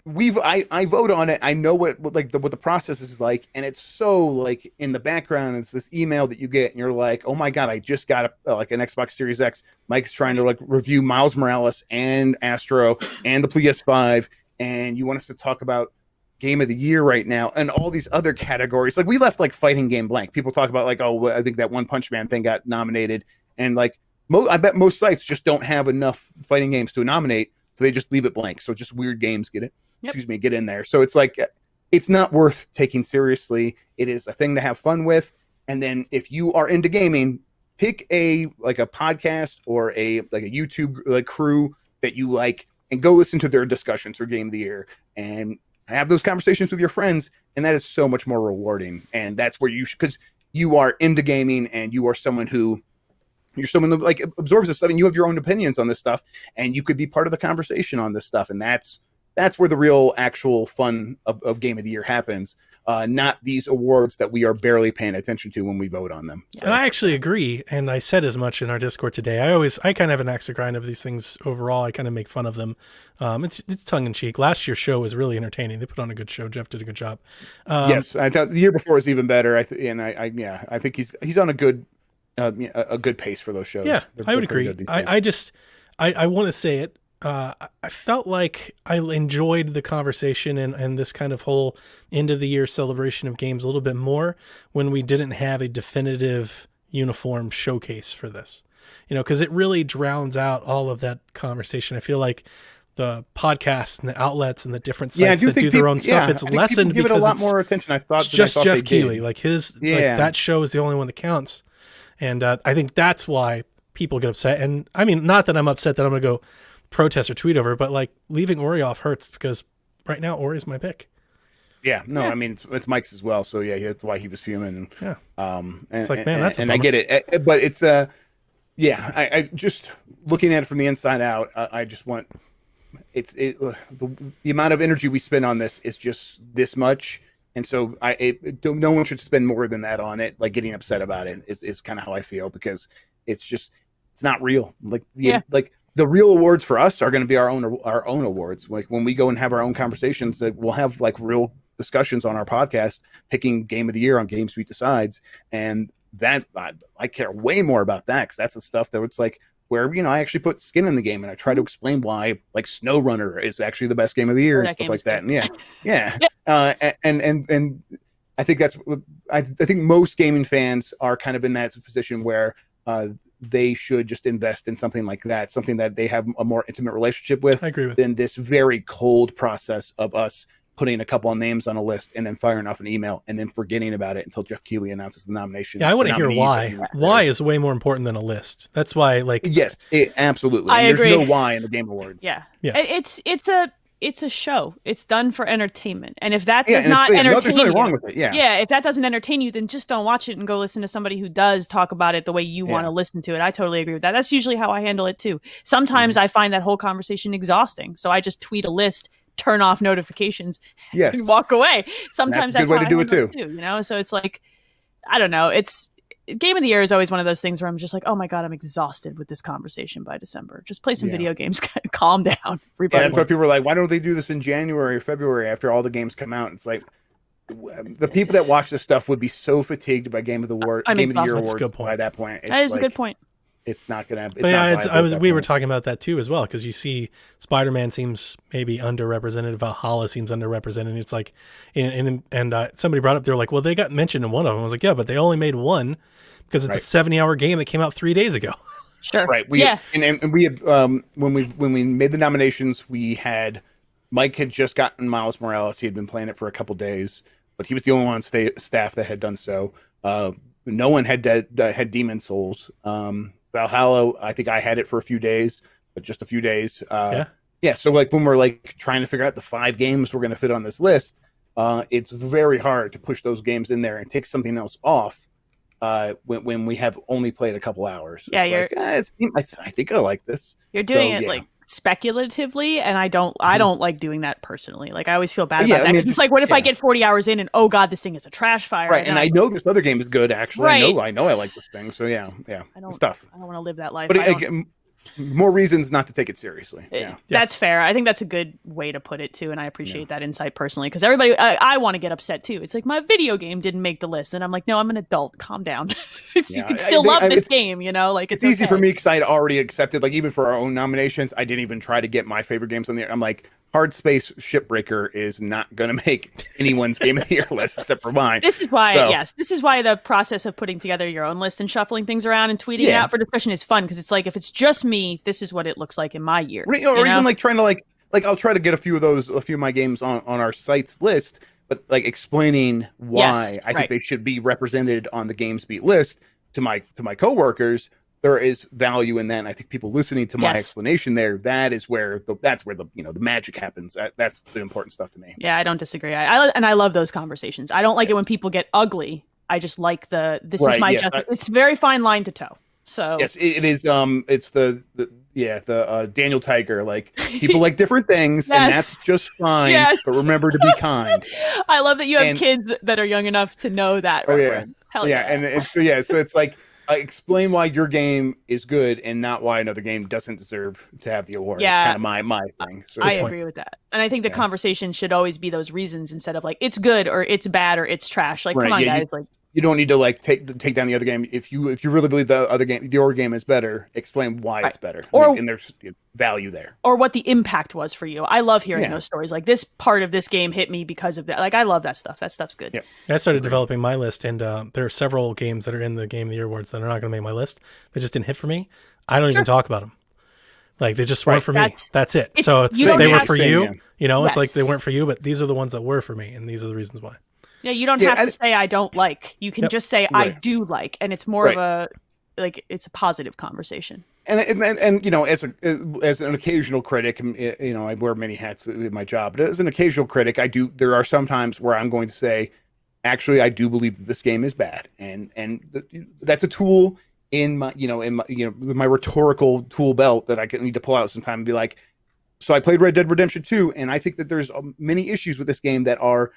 I vote on it. I know what the process is like, and it's so in the background. It's this email that you get, and you're like, oh my god, I just got an Xbox Series X. Mike's trying to review Miles Morales and Astro and the PS5, and you want us to talk about Game of the Year right now and all these other categories. We left fighting game blank. People talk about I think that One Punch Man thing got nominated, and I bet most sites just don't have enough fighting games to nominate, so they just leave it blank. So just weird games get it. Yep. Get in there. So it's it's not worth taking seriously. It is a thing to have fun with. And then if you are into gaming, pick a podcast or a YouTube crew that you like and go listen to their discussions for Game of the Year and have those conversations with your friends. And that is so much more rewarding. And that's where because you are into gaming and you are someone who absorbs this stuff and you have your own opinions on this stuff and you could be part of the conversation on this stuff. And that's where the real actual fun of Game of the Year happens, not these awards that we are barely paying attention to when we vote on them. So. And I actually agree, and I said as much in our Discord today. I kind of have an axe to grind of these things overall. I kind of make fun of them. It's tongue-in-cheek. Last year's show was really entertaining. They put on a good show. Jeff did a good job. Yes, I thought the year before was even better. I think he's on a good pace for those shows. Yeah, I would agree. I want to say it. I felt like I enjoyed the conversation and this kind of whole end of the year celebration of games a little bit more when we didn't have a definitive uniform showcase for this, because it really drowns out all of that conversation. I feel like the podcasts and the outlets and the different Yeah, I sites do that think do their people- own stuff. yeah, It's I think lessened people give it a because lot it's more attention. I thought it's than I just thought Jeff they Keighley. did. Like his, like Yeah. that show is the only one that counts. And I think that's why people get upset. And I mean, not that I'm upset that I'm going to go protest or tweet over it, but like leaving Ori off hurts because right now Ori's my pick. Yeah, no, I mean it's Mike's as well. So yeah, that's why he was fuming. Yeah, and, it's like, man, that's a and I bummer. get it, but it's yeah, I just looking at it from the inside out. I just want the amount of energy we spend on this is just this much, and so no one should spend more than that on it. Like getting upset about it is kind of how I feel because it's not real. Like like the real awards for us are going to be our own awards. Like when we go and have our own conversations, that we'll have like real discussions on our podcast, picking game of the year on Games We Decides, and that I care way more about that because that's the stuff that it's like where I actually put skin in the game and I try to explain why like SnowRunner is actually the best game of the year and stuff like that. And yeah. And I think that's I think most gaming fans are kind of in that position where they should just invest in something like that, something that they have a more intimate relationship with. I agree with than this very cold process of us putting a couple of names on a list and then firing off an email and then forgetting about it until Jeff Keighley announces the nomination. Yeah, I want to hear why. Why is way more important than a list. That's why, like, yes, absolutely. I agree. There's no why in the Game Awards. Yeah. Yeah. It's a show. It's done for entertainment. And if that does and not entertain there's nothing you, wrong with it. Yeah. if that doesn't entertain you, then just don't watch it and go listen to somebody who does talk about it the way you want to listen to it. I totally agree with that. That's usually how I handle it too. Sometimes I find that whole conversation exhausting. So I just tweet a list, turn off notifications, and walk away. Sometimes that's a good way how to do I it handle too. So it's like, I don't know. It's Game of the Year is always one of those things where I'm just like, oh my God, I'm exhausted with this conversation by December. Just play some video games. Calm down. Yeah, that's why people are like, why don't they do this in January or February after all the games come out? It's like the people that watch this stuff would be so fatigued by Game of the Year awards by that point. That is a good point. It's not gonna. We were talking about that too as well because you see Spider-Man seems maybe underrepresented, Valhalla seems underrepresented. It's like, and somebody brought up, they're like, well, they got mentioned in one of them. I was like, yeah, but they only made one because it's a 70-hour game that came out 3 days ago. Sure. Right. And we had when we made the nominations, we had Mike had just gotten Miles Morales. He had been playing it for a couple days, but he was the only one on staff that had done so. No one had Demon Souls. Valhalla, I think I had it for a few days, but just a few days. So like when we're like trying to figure out the 5 games we're going to fit on this list, it's very hard to push those games in there and take something else off when we have only played a couple hours. Yeah, I think I like this. You're doing it like speculatively, and I don't like doing that personally. Like I always feel bad about that because it's like, what if I get 40 hours in and oh God, this thing is a trash fire, right? And I know this other game is good actually. Right. I know I like this thing. So yeah, it's tough. I don't want to live that life. But more reasons not to take it seriously. That's fair. I think that's a good way to put it too, and I appreciate that insight personally because everybody, I want to get upset too. It's like my video game didn't make the list, and I'm like, no, I'm an adult. Calm down. You can still love this game, Like it's easy for me because I had already accepted. Like even for our own nominations, I didn't even try to get my favorite games on there. I'm like, Hard Space Shipbreaker is not going to make anyone's Game of the Year list except for mine. This is why, this is why the process of putting together your own list and shuffling things around and tweeting it out for discussion is fun because it's like if it's just me, this is what it looks like in my year. Or even like trying to like I'll try to get a few of my games on our site's list, but like explaining why I think they should be represented on the GamesBeat list to my coworkers. There is value in that, and I think people listening to my explanation there, that's where the magic happens. That's the important stuff to me. Yeah, I don't disagree. I love those conversations. I don't like it when people get ugly. I just like this is my it's a very fine line to toe. So yes, it is. It's the Daniel Tiger. Like people like different things, and that's just fine. Yes. But remember to be kind. I love that you have kids that are young enough to know that. Reference. Hell yeah, and so it's like. Explain why your game is good and not why another game doesn't deserve to have the award. It's kind of my thing. So I agree with that. And I think the conversation should always be those reasons instead of like, it's good or it's bad or it's trash. Like, come on, guys. You don't need to like take down the other game. If you really believe your game is better, explain why it's better. And there's value there. Or what the impact was for you. I love hearing those stories. Like this part of this game hit me because of that. Like I love that stuff. That stuff's good. Yeah. I started developing my list, and there are several games that are in the Game of the Year awards that are not going to make my list. They just didn't hit for me. I don't even talk about them. Like they just weren't for me. That's it. It's- So it's you if don't they were have for to- you, Yeah. you know, it's Yes. like they weren't for you, but these are the ones that were for me, and these are the reasons why. Yeah, you don't Yeah, have to say I don't like. You can Yep. just say I Right. do like, and it's more of a like it's a positive conversation. And you know, as an occasional critic, you know, I wear many hats in my job, but as an occasional critic, there are some times where I'm going to say, actually, I do believe that this game is bad, and that's a tool in my rhetorical tool belt that I need to pull out sometime and be like, so I played Red Dead Redemption 2, and I think that there's many issues with this game that are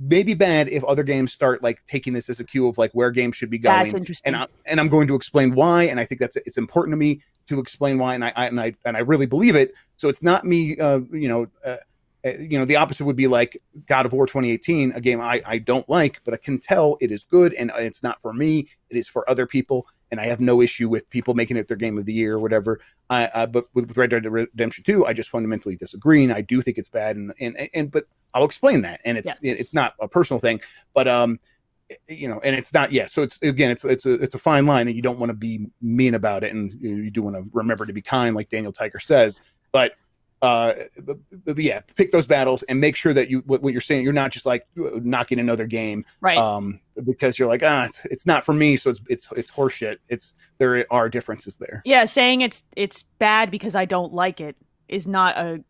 maybe bad if other games start like taking this as a cue of like where games should be going. That's interesting. And I'm going to explain why, and I think it's important to me to explain why, and I really believe it. So it's not me, the opposite would be like God of War 2018, a game I don't like, but I can tell it is good, and it's not for me. It is for other people, and I have no issue with people making it their game of the year or whatever. But with Red Dead Redemption 2, I just fundamentally disagree, and I do think it's bad, and but I'll explain that, and it's not a personal thing, but and it's not, so it's a fine line, and you don't want to be mean about it, and you do want to remember to be kind, like Daniel Tiger says, but yeah, pick those battles and make sure that what you're saying, you're not just like knocking another game, right? Because you're like, it's not for me, so it's horseshit. There are differences there. Yeah, saying it's bad because I don't like it is not a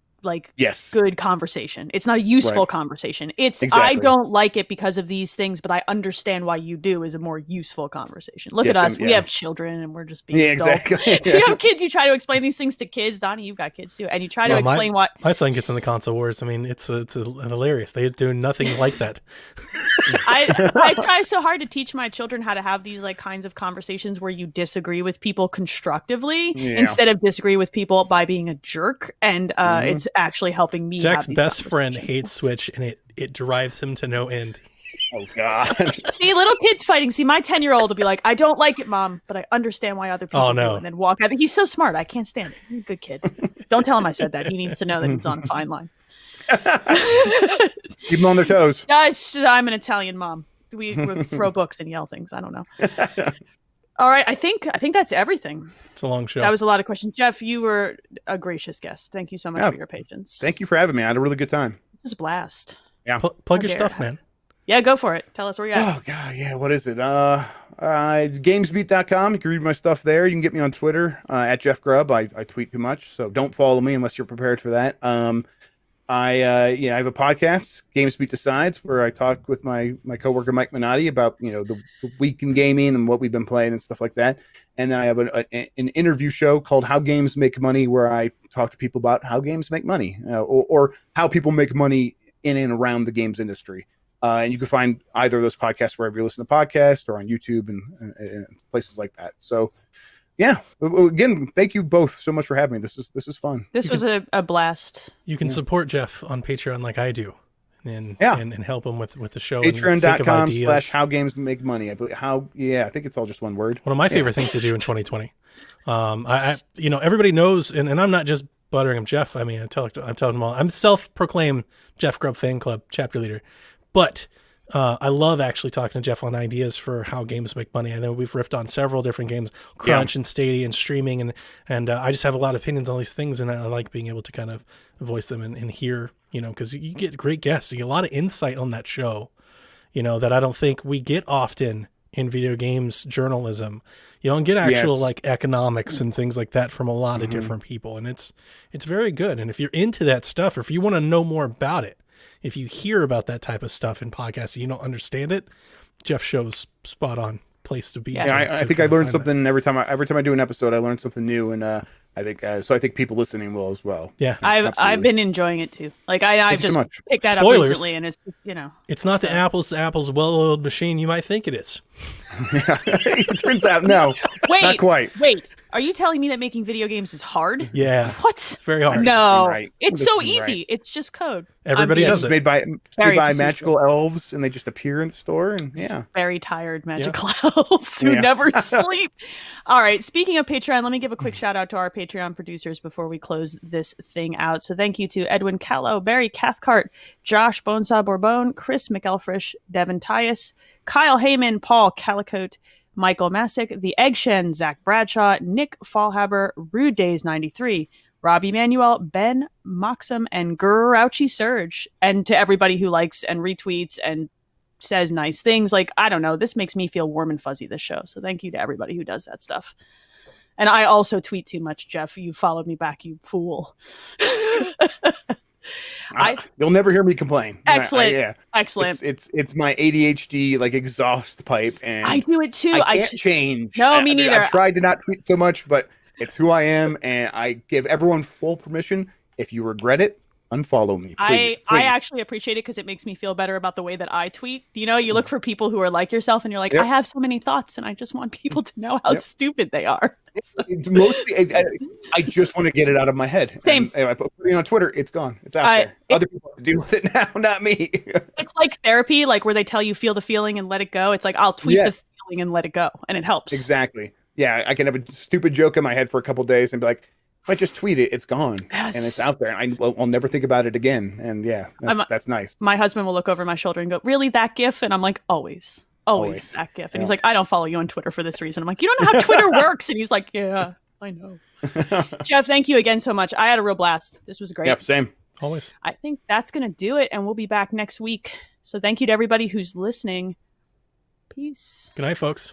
good conversation. It's not a useful conversation. It's I don't like it because of these things, but I understand why you do is a more useful conversation. Look at us. We have children and we're just being exactly. You have kids, you try to explain these things to kids. Donnie, you've got kids too. And you try to explain why my son gets in the console wars. I mean, it's hilarious. They do nothing like that. I try so hard to teach my children how to have these like kinds of conversations where you disagree with people constructively instead of disagree with people by being a jerk. And it's actually helping me. Jack's best friend hates Switch, and it drives him to no end. Oh God! See, little kids fighting. See, my 10-year-old will be like, "I don't like it, Mom, but I understand why other people do," and then walk out. He's so smart. I can't stand it. He's a good kid. Don't tell him I said that. He needs to know that he's on a fine line. Keep them on their toes. I'm an Italian mom. We throw books and yell things. I don't know. All right, I think that's everything. It's a long show. That was a lot of questions. Jeff, you were a gracious guest. Thank you so much for your patience. Thank you for having me. I had a really good time. It was a blast. Yeah. Plug your stuff, man. Yeah, go for it. Tell us where you're at. Oh God, yeah. What is it? Gamesbeat.com. You can read my stuff there. You can get me on Twitter at Jeff Grubb. I tweet too much, so don't follow me unless you're prepared for that. I have a podcast, GamesBeat Decides, where I talk with my coworker Mike Minotti about the week in gaming and what we've been playing and stuff like that. And then I have an interview show called How Games Make Money, where I talk to people about how games make money or how people make money in and around the games industry. And you can find either of those podcasts wherever you listen to podcasts or on YouTube and places like that. So. Yeah. Again, thank you both so much for having me. This is fun. This was a blast. You can support Jeff on Patreon like I do, and help him with the show. Patreon.com/howgamesmakemoney. I think it's all just one word. One of my favorite things to do in 2020. Everybody knows, and I'm not just buttering him, Jeff. I mean, I'm telling them all. I'm self-proclaimed Jeff Grubb fan club chapter leader, but. I love actually talking to Jeff on ideas for how games make money. I know we've riffed on several different games, Crunch and Stadia and streaming, and I just have a lot of opinions on these things, and I like being able to kind of voice them and hear, because you get great guests. You get a lot of insight on that show, that I don't think we get often in video games journalism. You don't get actual like economics and things like that from a lot of different people, and it's very good. And if you're into that stuff, or if you want to know more about it, if you hear about that type of stuff in podcasts and you don't understand it, Jeff show's spot on place to be. Yeah, I think I learned something every time I do an episode. I learn something new, and I think people listening will as well. Yeah, I've been enjoying it too. Like I've just picked that up recently, and it's just it's not the apples to apples well-oiled machine you might think it is. It turns out no, not quite. Wait. Are you telling me that making video games is hard? Yeah. What? It's very hard. No. It's so easy. Right. It's just code. Everybody does it. Made by magical elves, and they just appear in the store, and very tired magical elves who never sleep. All right. Speaking of Patreon, let me give a quick shout out to our Patreon producers before we close this thing out. So thank you to Edwin Callow, Barry Cathcart, Josh Bonesaw Bourbon, Chris McElfresh, Devin Tyus, Kyle Heyman, Paul Calicote, Michael Masick, The Eggshen, Zach Bradshaw, Nick Fallhaber, Rude Days 93, Robbie Manuel, Ben Moxham, and Grouchy Surge. And to everybody who likes and retweets and says nice things, like, I don't know, this makes me feel warm and fuzzy, this show. So thank you to everybody who does that stuff. And I also tweet too much, Jeff. You followed me back, you fool. You'll never hear me complain. Excellent. Yeah. Excellent. It's my ADHD like exhaust pipe, and I do it too. I can't change. No, me neither. I've tried to not tweet so much, but it's who I am, and I give everyone full permission. If you regret it, unfollow me, please. I actually appreciate it because it makes me feel better about the way that I tweet. You know, you look for people who are like yourself, and you're like, I have so many thoughts, and I just want people to know how stupid they are. Mostly, I just want to get it out of my head. Same. And I put it on Twitter. It's gone. It's out there. Other people have to deal with it now, not me. It's like therapy, like where they tell you feel the feeling and let it go. It's like I'll tweet the feeling and let it go, and it helps. Exactly. Yeah, I can have a stupid joke in my head for a couple days and be like, if I just tweet it, it's gone. Yes. And it's out there. I'll never think about it again. And yeah, that's nice. My husband will look over my shoulder and go, "Really, that GIF?" And I'm like, Always that GIF. And he's like, "I don't follow you on Twitter for this reason." I'm like, "You don't know how Twitter works." And he's like, "Yeah, I know." Jeff, thank you again so much. I had a real blast. This was great. Yep, same. Always. I think that's going to do it. And we'll be back next week. So thank you to everybody who's listening. Peace. Good night, folks.